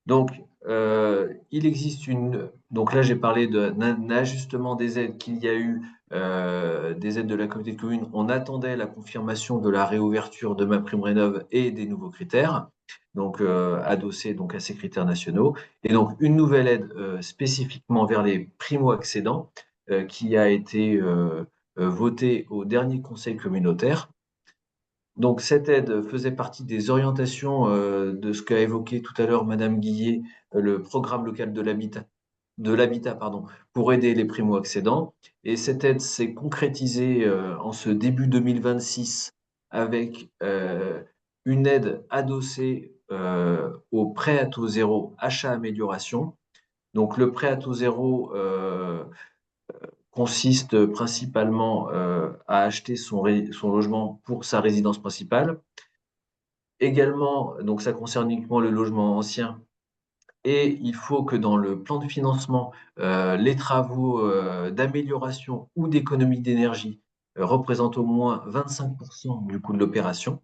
Donc, il existe donc là, j'ai parlé d'un ajustement des aides qu'il y a eu, des aides de la communauté de communes. On attendait la confirmation de la réouverture de MaPrimeRénov' et des nouveaux critères, donc adossés donc à ces critères nationaux. Et donc, une nouvelle aide spécifiquement vers les primo-accédants qui a été votée au dernier conseil communautaire. Donc, cette aide faisait partie des orientations de ce qu'a évoqué tout à l'heure Madame Guillet, le programme local de l'habitat, pardon, pour aider les primo-accédants. Et cette aide s'est concrétisée en ce début 2026 avec une aide adossée au prêt à taux zéro achat-amélioration. Donc, le prêt à taux zéro consiste principalement à acheter son logement pour sa résidence principale. Également, donc ça concerne uniquement le logement ancien. Et il faut que dans le plan de financement, les travaux d'amélioration ou d'économie d'énergie représentent au moins 25% du coût de l'opération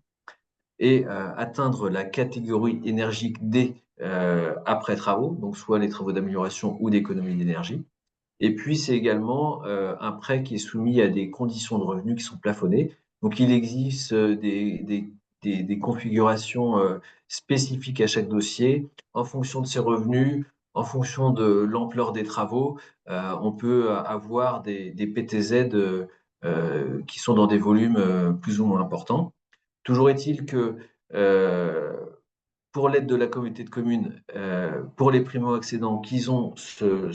et atteindre la catégorie énergique D après travaux, donc soit les travaux d'amélioration ou d'économie d'énergie. Et puis, c'est également un prêt qui est soumis à des conditions de revenus qui sont plafonnées. Donc, il existe des configurations spécifiques à chaque dossier en fonction de ses revenus, en fonction de l'ampleur des travaux. On peut avoir des PTZ qui sont dans des volumes plus ou moins importants. Toujours est-il que pour l'aide de la communauté de communes, pour les primo-accédants qui ont ce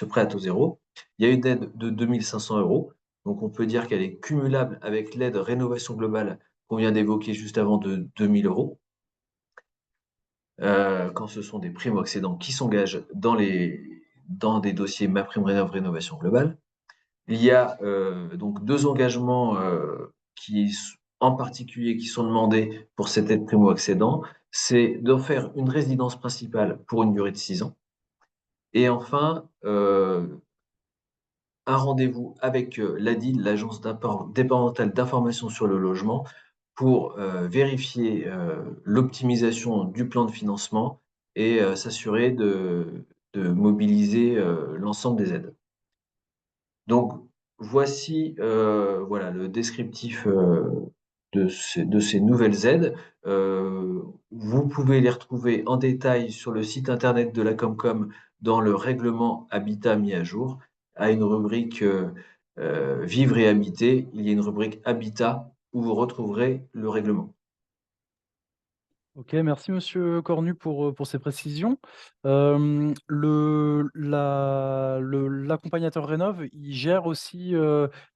prêt à taux zéro, il y a une aide de 2 500 euros. Donc, on peut dire qu'elle est cumulable avec l'aide rénovation globale qu'on vient d'évoquer juste avant de 2 000 euros. Quand ce sont des primo-accédants qui s'engagent dans des dossiers MaPrimeRénov' rénovation globale. Il y a donc deux engagements en particulier qui sont demandés pour cette aide primo-accédant, c'est d'en faire une résidence principale pour une durée de 6 ans. Et enfin, un rendez-vous avec l'ADIL, l'Agence départementale d'information sur le logement, pour vérifier l'optimisation du plan de financement et s'assurer de mobiliser l'ensemble des aides. Donc, voici voilà, le descriptif de ces nouvelles aides. Vous pouvez les retrouver en détail sur le site internet de la Comcom dans le règlement Habitat mis à jour. À une rubrique Vivre et habiter, il y a une rubrique Habitat où vous retrouverez le règlement. Ok, merci Monsieur Cornu pour ces précisions. L'accompagnateur Rénov', il gère aussi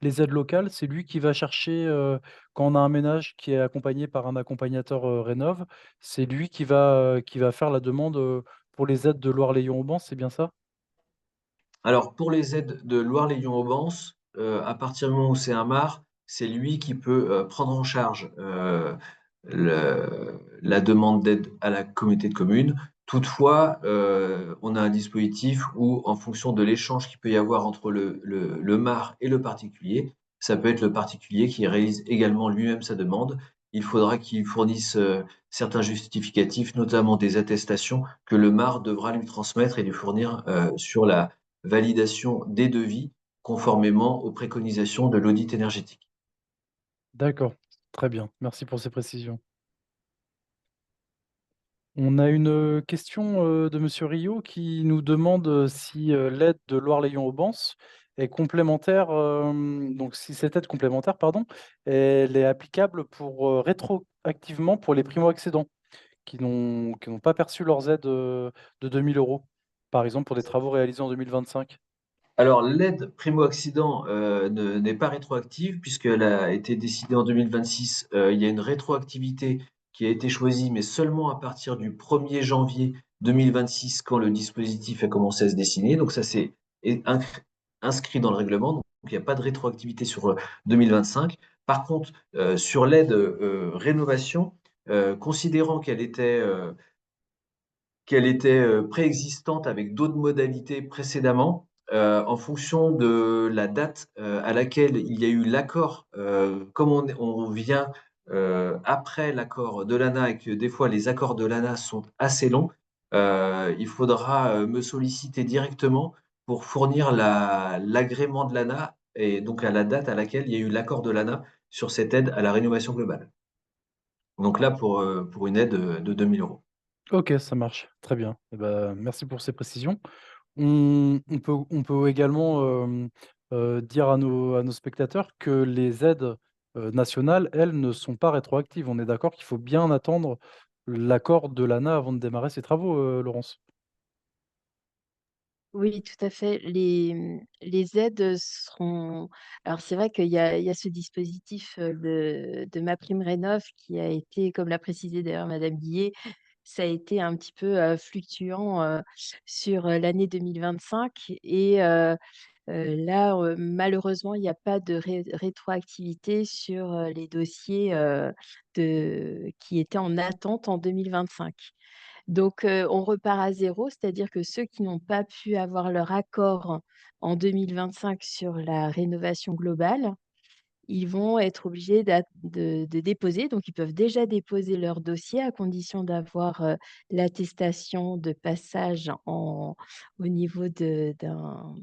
les aides locales. C'est lui qui va chercher, quand on a un ménage qui est accompagné par un accompagnateur Rénov', c'est lui qui va faire la demande pour les aides de Loire-Lyon-Auban, c'est bien ça? Alors, pour les aides de Loire-Lyon-Auban, à partir du moment où c'est un MAR, c'est lui qui peut prendre en charge la demande d'aide à la communauté de communes. Toutefois, on a un dispositif où, en fonction de l'échange qu'il peut y avoir entre le MAR et le particulier, ça peut être le particulier qui réalise également lui-même sa demande. Il faudra qu'il fournisse certains justificatifs, notamment des attestations que le MAR devra lui transmettre et lui fournir sur validation des devis conformément aux préconisations de l'audit énergétique. D'accord, très bien. Merci pour ces précisions. On a une question de Monsieur Rio qui nous demande si l'aide de Loire-Lyon-Aubense est complémentaire, donc si cette aide complémentaire, pardon, elle est applicable pour rétroactivement pour les primo-accédants qui n'ont pas perçu leurs aides de 2 000 €, par exemple pour des travaux réalisés en 2025. Alors, l'aide primo-accident n'est pas rétroactive puisqu'elle a été décidée en 2026. Il y a une rétroactivité qui a été choisie, mais seulement à partir du 1er janvier 2026, quand le dispositif a commencé à se dessiner. Donc, ça, c'est inscrit dans le règlement. Donc, il n'y a pas de rétroactivité sur 2025. Par contre, sur l'aide rénovation, considérant qu'elle était préexistante avec d'autres modalités précédemment, en fonction de la date à laquelle il y a eu l'accord, comme on vient après l'accord de l'ANA et que des fois les accords de l'ANA sont assez longs, il faudra me solliciter directement pour fournir l'agrément de l'ANA et donc à la date à laquelle il y a eu l'accord de l'ANA sur cette aide à la rénovation globale. Donc là, pour une aide de 2 000 €. OK, ça marche, très bien. Et bah, merci pour ces précisions. On peut également, dire à nos spectateurs que les aides, nationales, elles, ne sont pas rétroactives. On est d'accord qu'il faut bien attendre l'accord de l'ANA avant de démarrer ces travaux, Laurence? Oui, tout à fait. Les aides seront alors c'est vrai qu'il y a ce dispositif, de MaPrimeRénov' qui a été, comme l'a précisé d'ailleurs madame Guillet, ça a été un petit peu, fluctuant, sur, l'année 2025 et là, malheureusement, il n'y a pas de rétroactivité sur, les dossiers, qui étaient en attente en 2025. Donc, on repart à zéro, c'est-à-dire que ceux qui n'ont pas pu avoir leur accord en 2025 sur la rénovation globale, ils vont être obligés de déposer, donc ils peuvent déjà déposer leur dossier à condition d'avoir, l'attestation de passage au niveau d'un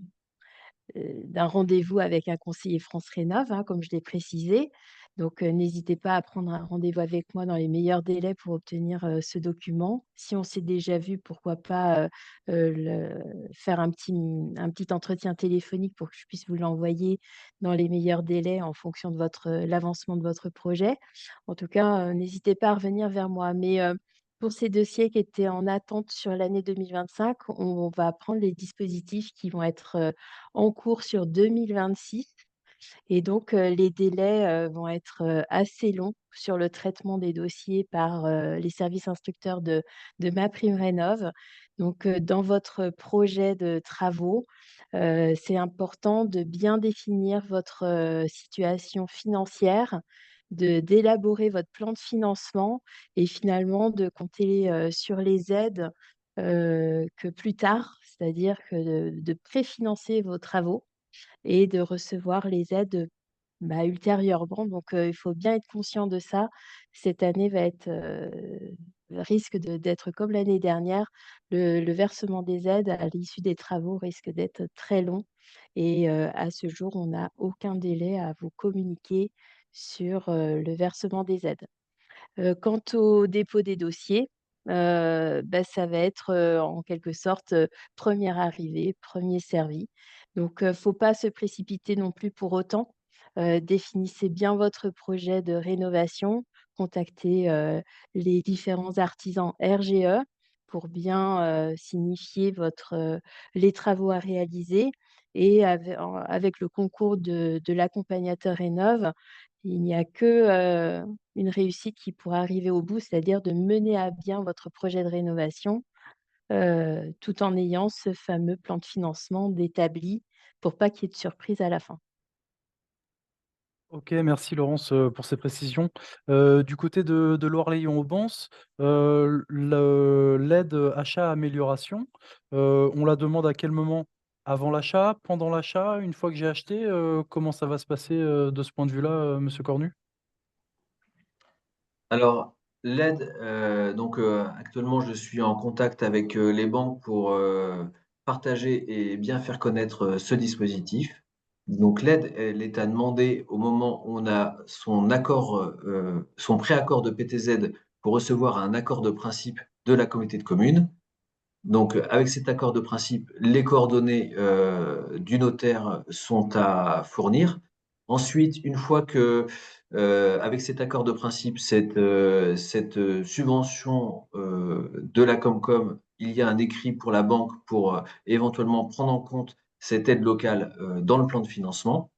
rendez-vous avec un conseiller France Rénov', hein, comme je l'ai précisé. Donc, n'hésitez pas à prendre un rendez-vous avec moi dans les meilleurs délais pour obtenir, ce document. Si on s'est déjà vu, pourquoi pas, faire un petit entretien téléphonique pour que je puisse vous l'envoyer dans les meilleurs délais en fonction de l'avancement de votre projet. En tout cas, n'hésitez pas à revenir vers moi. Mais, pour ces dossiers qui étaient en attente sur l'année 2025, on va prendre les dispositifs qui vont être, en cours sur 2026 et donc les délais, vont être, assez longs sur le traitement des dossiers par, les services instructeurs de MaPrimeRénov'. Donc dans votre projet de travaux, c'est important de bien définir votre, situation financière, d'élaborer votre plan de financement et finalement de compter, sur les aides, que plus tard, c'est-à-dire que de préfinancer vos travaux et de recevoir les aides, bah, ultérieurement. Donc, il faut bien être conscient de ça. Cette année va être, risque d'être comme l'année dernière. Le versement des aides à l'issue des travaux risque d'être très long et à ce jour, on n'a aucun délai à vous communiquer sur, le versement des aides. Quant au dépôt des dossiers, bah, ça va être, en quelque sorte, 1er arrivé, 1er servi. Donc, faut pas se précipiter non plus pour autant. Définissez bien votre projet de rénovation, contactez, les différents artisans RGE pour bien, signifier les travaux à réaliser et avec le concours de l'accompagnateur Rénov', il n'y a que, une réussite qui pourra arriver au bout, c'est-à-dire de mener à bien votre projet de rénovation, tout en ayant ce fameux plan de financement d'établi pour pas qu'il y ait de surprise à la fin. OK, merci Laurence, pour ces précisions. Du côté de Loire-Lyon-Aubense, l'aide, achat-amélioration, on la demande à quel moment? Avant l'achat? Pendant l'achat? Une fois que j'ai acheté? Comment ça va se passer, de ce point de vue-là, monsieur Cornu? Alors, l'aide, donc actuellement, je suis en contact avec les banques pour partager et bien faire connaître ce dispositif. Donc l'aide, elle est à demander au moment où on a son accord, son préaccord de PTZ pour recevoir un accord de principe de la communauté de communes. Donc, avec cet accord de principe, les coordonnées du notaire sont à fournir. Ensuite, une fois que, avec cet accord de principe, cette subvention de la Comcom, il y a un écrit pour la banque pour éventuellement prendre en compte cette aide locale dans le plan de financement,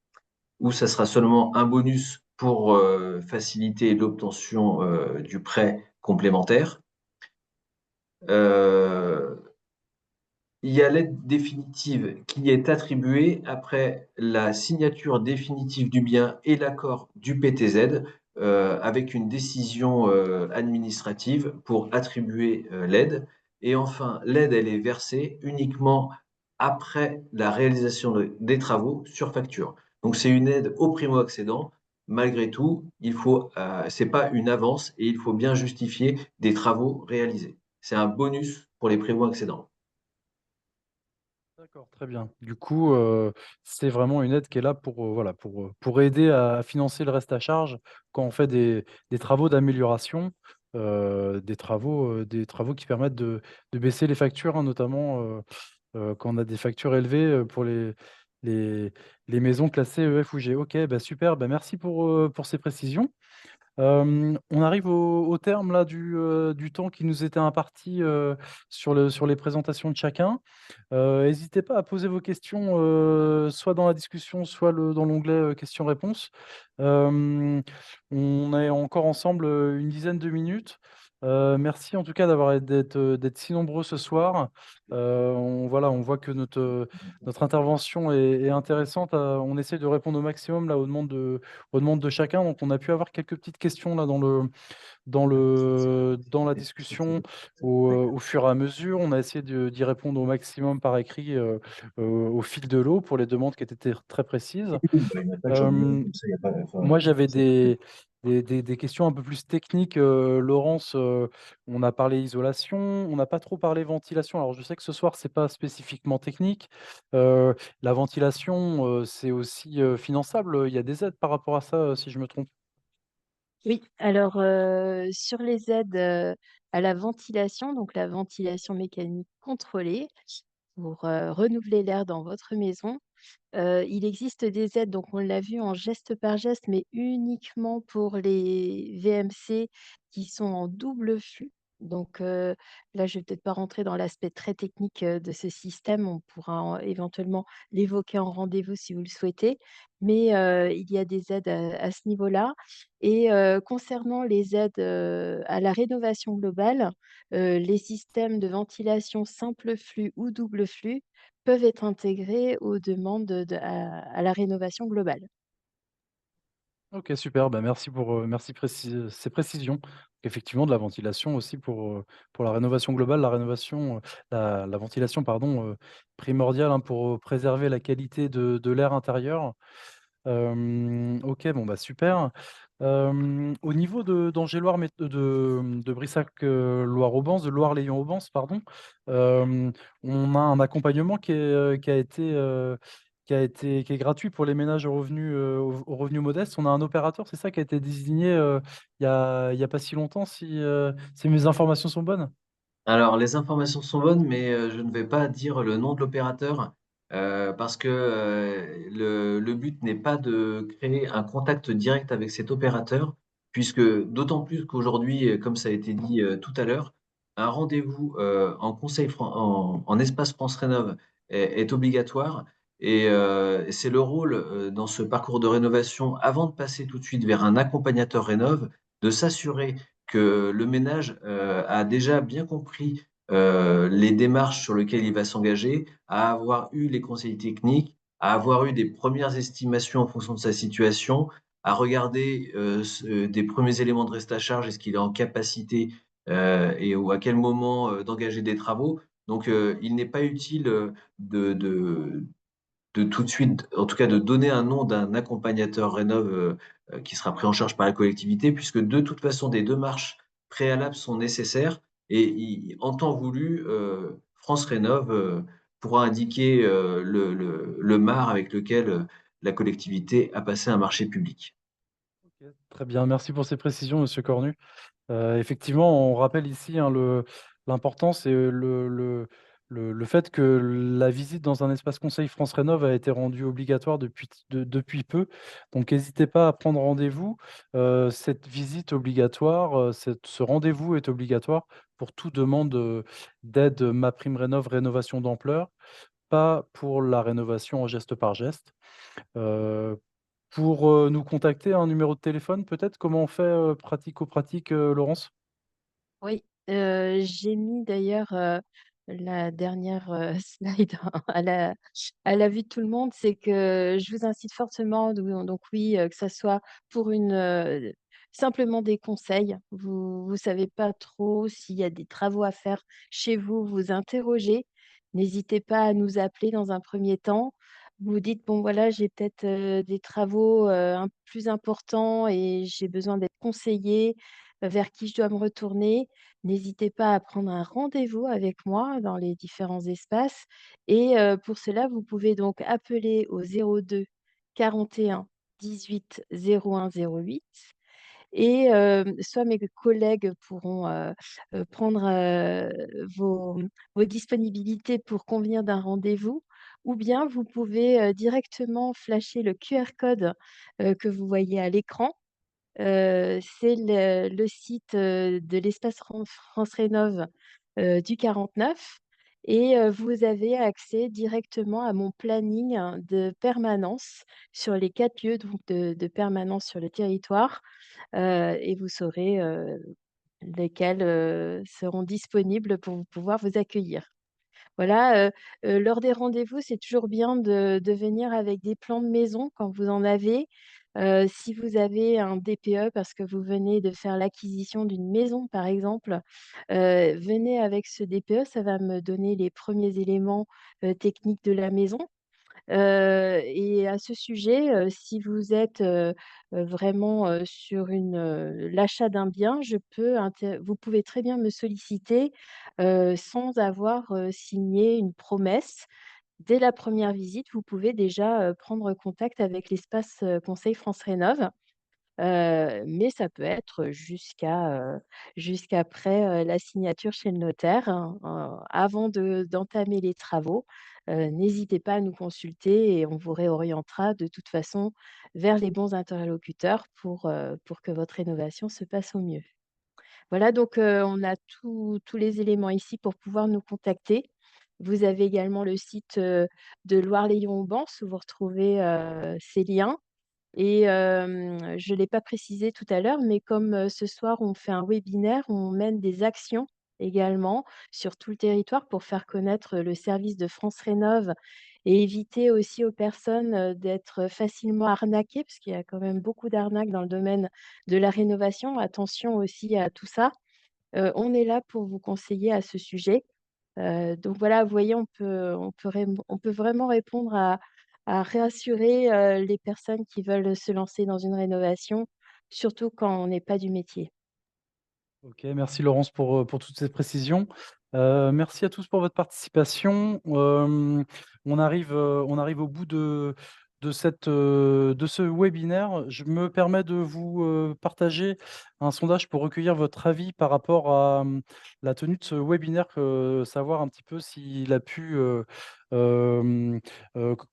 ou ça sera seulement un bonus pour faciliter l'obtention du prêt complémentaire. Euh, il y a l'aide définitive qui est attribuée après la signature définitive du bien et l'accord du PTZ avec une décision administrative pour attribuer l'aide. Et enfin, l'aide, elle est versée uniquement après la réalisation des travaux sur facture. Donc, c'est une aide au primo-accédant. Malgré tout, c'est pas une avance et il faut bien justifier des travaux réalisés. C'est un bonus pour les primo-accédants. D'accord, très bien. Du coup, c'est vraiment une aide qui est là pour, voilà, pour aider à financer le reste à charge quand on fait des travaux d'amélioration, des travaux qui permettent de baisser les factures, hein, notamment, quand on a des factures élevées, pour les les maisons classées E, F ou G. OK, bah, super, bah, merci pour ces précisions. On arrive au terme là du temps qui nous était imparti, sur les présentations de chacun. Hésitez pas à poser vos questions, soit dans la discussion, soit dans l'onglet, questions-réponses. Hem, on est encore ensemble, une dizaine de minutes. Merci en tout cas d'être si nombreux ce soir. On voit que notre intervention est intéressante. On essaie de répondre au maximum là aux demandes de chacun. Donc on a pu avoir quelques petites questions là dans la discussion au fur et à mesure. On a essayé d'y répondre au maximum par écrit, au fil de l'eau pour les demandes qui étaient très précises. Oui, bah, il n'y a pas de champignon, Hem, comme ça, il y a pas, enfin, Moi, j'avais des questions un peu plus techniques, Laurence, on a parlé isolation, on n'a pas trop parlé ventilation. Alors je sais que ce soir, c'est pas spécifiquement technique. La ventilation, c'est aussi, finançable, il y a des aides par rapport à ça, si je me trompe? Oui, alors, sur les aides, à la ventilation, donc la ventilation mécanique contrôlée pour, renouveler l'air dans votre maison, il existe des aides, donc on l'a vu en geste par geste, mais uniquement pour les VMC qui sont en double flux. Donc, là, je vais peut-être pas rentrer dans l'aspect très technique, de ce système. On pourra éventuellement l'évoquer en rendez-vous si vous le souhaitez. Mais, il y a des aides à ce niveau-là. Et concernant les aides, à la rénovation globale, les systèmes de ventilation simple flux ou double flux peuvent être intégrés aux demandes à la rénovation globale. OK, super, bah, merci ces précisions. Effectivement, de la ventilation aussi pour la rénovation globale, la ventilation pardon, primordiale, hein, pour, préserver la qualité de l'air intérieur. OK, bon, bah, super. Au niveau d'Angers-Loire mét de Brissac, Loire-Aubange, de Loire-Lyon-Aubange, pardon, hem, on a un accompagnement qui est gratuit pour les ménages aux revenus modestes. On a un opérateur, c'est ça, qui a été désigné, il y a pas si longtemps si mes informations sont bonnes? alors, les informations sont bonnes, mais je ne vais pas dire le nom de l'opérateur, parce que, le but n'est pas de créer un contact direct avec cet opérateur, puisque d'autant plus qu'aujourd'hui, comme ça a été dit, tout à l'heure, un rendez-vous, en conseil Fran en espace France Rénov' est obligatoire et c'est le rôle, dans ce parcours de rénovation, avant de passer tout de suite vers un accompagnateur rénov', de s'assurer que le ménage a déjà bien compris les démarches sur lesquelles il va s'engager, à avoir eu les conseils techniques, à avoir eu des premières estimations en fonction de sa situation, à regarder des premiers éléments de reste à charge, est-ce qu'il est en capacité et ou à quel moment d'engager des travaux. Donc, il n'est pas utile de, de, de tout de suite, en tout cas de donner un nom d'un accompagnateur rénov qui sera pris en charge par la collectivité, puisque de toute façon, des démarches préalables sont nécessaires et en temps voulu, France Rénov pourra indiquer le MAR avec lequel la collectivité a passé un marché public. OK, très bien, merci pour ces précisions, monsieur Cornu. Effectivement, on rappelle ici, hein, l'important, c'est le fait que la visite dans un espace conseil France Rénov a été rendue obligatoire depuis peu. Donc n'hésitez pas à prendre rendez-vous. Cette visite obligatoire, ce rendez-vous est obligatoire pour toute demande, d'aide MaPrimeRénov', rénovation d'ampleur, pas pour la rénovation en geste par geste. Heu, pour, nous contacter, un numéro de téléphone peut-être? Comment on fait, pratico-pratique, Laurence? Oui, j'ai mis d'ailleurs, la dernière, slide à la vue de tout le monde. C'est que je vous incite fortement donc oui, que ça soit pour simplement des conseils. Vous savez pas trop s'il y a des travaux à faire chez vous, vous interrogez. N'hésitez pas à nous appeler dans un premier temps. Vous dites: «Bon voilà, j'ai peut-être, des travaux, un plus importants et j'ai besoin d'être conseillé, vers qui je dois me retourner?» N'hésitez pas à prendre un rendez-vous avec moi dans les différents espaces et pour cela, vous pouvez donc appeler au 02 41 18 01 08 et soit mes collègues pourront, prendre, vos disponibilités pour convenir d'un rendez-vous ou bien vous pouvez, directement flasher le QR code, que vous voyez à l'écran. C'est le site, de l'espace France Rénov', du 49 et vous avez accès directement à mon planning de permanence sur les 4 lieux donc de permanence sur le territoire, et vous saurez, lesquels, seront disponibles pour pouvoir vous accueillir. Voilà, lors des rendez-vous, c'est toujours bien de venir avec des plans de maison quand vous en avez. Si vous avez un DPE parce que vous venez de faire l'acquisition d'une maison, par exemple, venez avec ce DPE, ça va me donner les premiers éléments, techniques de la maison. Et à ce sujet, si vous êtes, vraiment, sur l'achat d'un bien, vous pouvez très bien me solliciter, sans avoir, signé une promesse. Dès la première visite, vous pouvez déjà, prendre contact avec l'espace, conseil France Rénov'. Mais ça peut être jusqu'après, la signature chez le notaire, hein, avant d'entamer les travaux. N'hésitez pas à nous consulter et on vous réorientera de toute façon vers les bons interlocuteurs pour que votre rénovation se passe au mieux. Voilà donc, on a tous les éléments ici pour pouvoir nous contacter. Vous avez également le site, de Loire-Lyon-Aubange où vous retrouvez, ces liens. Et je ne l'ai pas précisé tout à l'heure, mais comme, ce soir on fait un webinaire, on mène des actions également sur tout le territoire pour faire connaître le service de France Rénov' et éviter aussi aux personnes, d'être facilement arnaquées, parce qu'il y a quand même beaucoup d'arnaques dans le domaine de la rénovation. Attention aussi à tout ça. On est là pour vous conseiller à ce sujet. Donc voilà, vous voyez, on peut vraiment répondre à rassurer, les personnes qui veulent se lancer dans une rénovation, surtout quand on n'est pas du métier. OK, merci Laurence pour toutes ces précisions. Merci à tous pour votre participation. On arrive au bout de ce webinaire. Je me permets de vous, partager un sondage pour recueillir votre avis par rapport à, la tenue de ce webinaire, savoir un petit peu s'il a pu, hem,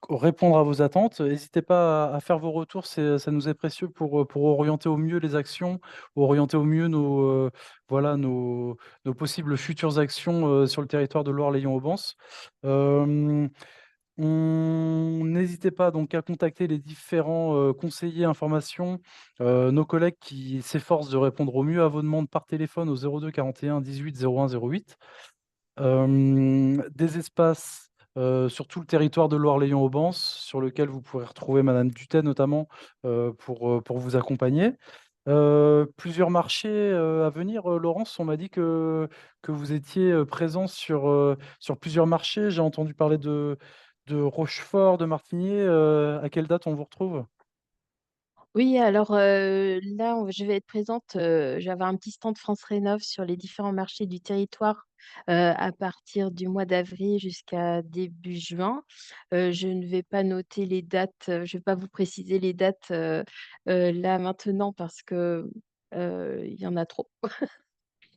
répondre à vos attentes. N'hésitez pas à faire vos retours, ça nous est précieux pour orienter au mieux les actions, orienter au mieux voilà nos possibles futures actions, sur le territoire de Loire-Lyon-Aubange. Hem, on n'hésitez pas donc à contacter les différents, conseillers information, nos collègues qui s'efforcent de répondre au mieux à vos demandes par téléphone au 02 41 18 01 08. Des espaces, sur tout le territoire de Loire-Lyon-Aubange sur lequel vous pourrez retrouver madame Dutet notamment, pour vous accompagner. Plusieurs marchés, à venir, Laurence, on m'a dit que vous étiez, présente sur plusieurs marchés. J'ai entendu parler de Rochefort, de Martigny, à quelle date on vous retrouve? Oui, alors là, je vais être présente. Je vais avoir un petit stand France Rénov sur les différents marchés du territoire à partir du mois d'avril jusqu'à début juin. Je ne vais pas noter les dates, je ne vais pas vous préciser les dates là maintenant parce que il y en a trop.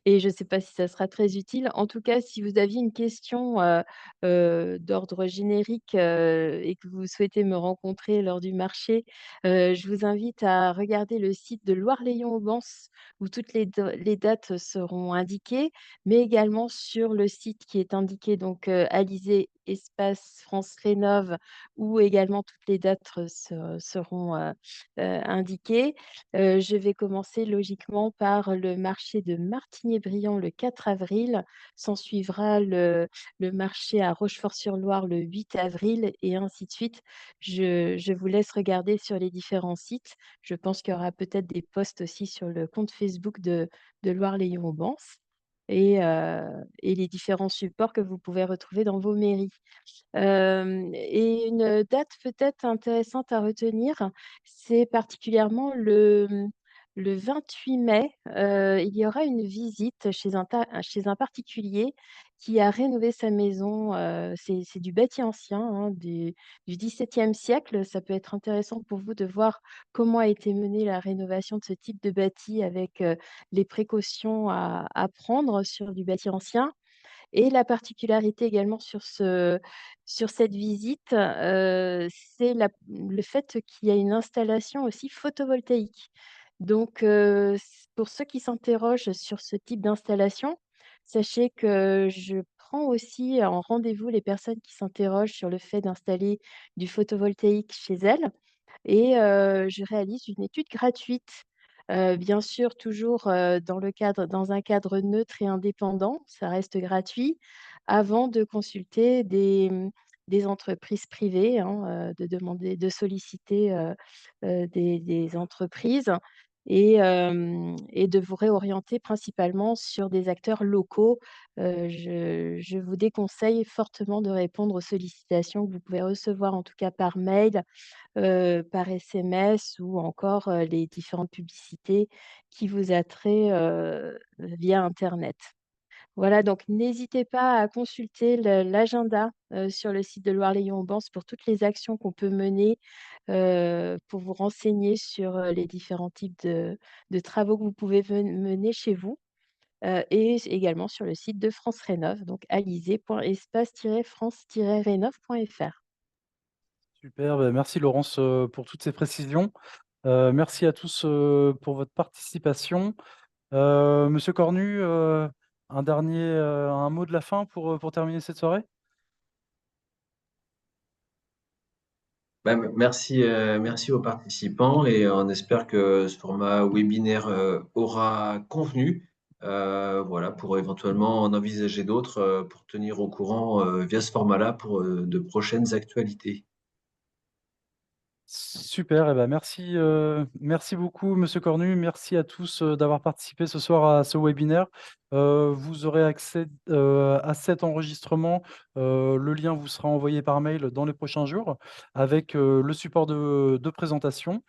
Et je ne sais pas si ça sera très utile. En tout cas, si vous aviez une question, d'ordre générique, et que vous souhaitez me rencontrer lors du marché, je vous invite à regarder le site de Loire-Lyon-Aubense où toutes les dates seront indiquées, mais également sur le site qui est indiqué donc, Alizé espace France Rénov où également toutes les dates seront, indiquées. Je vais commencer logiquement par le marché de Martigny-Briand le 4 avril. S'ensuivra le marché à Rochefort-sur-Loire le 8 avril et ainsi de suite. Je vous laisse regarder sur les différents sites. Je pense qu'il y aura peut-être des posts aussi sur le compte Facebook de Loire-Lyon-Aubense et les différents supports que vous pouvez retrouver dans vos mairies. Et une date peut-être intéressante à retenir, c'est particulièrement le 28 mai, il y aura une visite chez un particulier qui a rénové sa maison, c'est du bâti ancien, hein, du XVIIe siècle. Ça peut être intéressant pour vous de voir comment a été menée la rénovation de ce type de bâti avec, les précautions à prendre sur du bâti ancien. Et la particularité également sur cette visite, c'est le fait qu'il y a une installation aussi photovoltaïque. Donc, pour ceux qui s'interrogent sur ce type d'installation, sachez que je prends aussi en rendez-vous les personnes qui s'interrogent sur le fait d'installer du photovoltaïque chez elles et je réalise une étude gratuite. Bien sûr, toujours, dans un cadre neutre et indépendant, ça reste gratuit, avant de consulter des entreprises privées, hein, de solliciter, des entreprises et de vous réorienter principalement sur des acteurs locaux. Je vous déconseille fortement de répondre aux sollicitations que vous pouvez recevoir, en tout cas par mail, par SMS ou encore, les différentes publicités qui vous attraient, via internet. Voilà, donc n'hésitez pas à consulter l'agenda, sur le site de Loire-Lyon-Aubense pour toutes les actions qu'on peut mener, pour vous renseigner sur, les différents types de travaux que vous pouvez mener chez vous, et également sur le site de France Rénov, donc alizé.espace-france-rénov.fr. Super, bah, merci Laurence, pour toutes ces précisions. Merci à tous, pour votre participation. Monsieur Cornu, un mot de la fin pour terminer cette soirée? Merci aux participants et on espère que ce format webinaire aura convenu. Voilà, pour éventuellement en envisager d'autres pour tenir au courant via ce format-là pour de prochaines actualités. Super, et ben merci beaucoup Monsieur Cornu. Merci à tous, d'avoir participé ce soir à ce webinaire. Vous aurez accès, à cet enregistrement, le lien vous sera envoyé par mail dans les prochains jours avec, le support de présentation.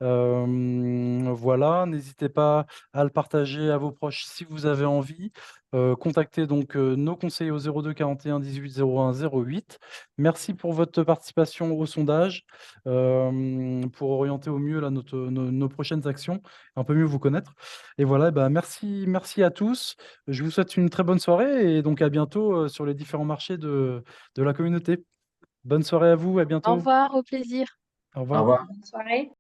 Voilà, n'hésitez pas à le partager à vos proches si vous avez envie. Contactez donc, nos conseillers au 02 41 18 01 08. Merci pour votre participation au sondage, pour orienter au mieux là nos prochaines actions, un peu mieux vous connaître et voilà, bah, merci à tous. Je vous souhaite une très bonne soirée et donc à bientôt, sur les différents marchés de la communauté. Bonne soirée à vous, à Au bientôt. revoir, au plaisir. Au Au revoir. revoir. Bonne soirée.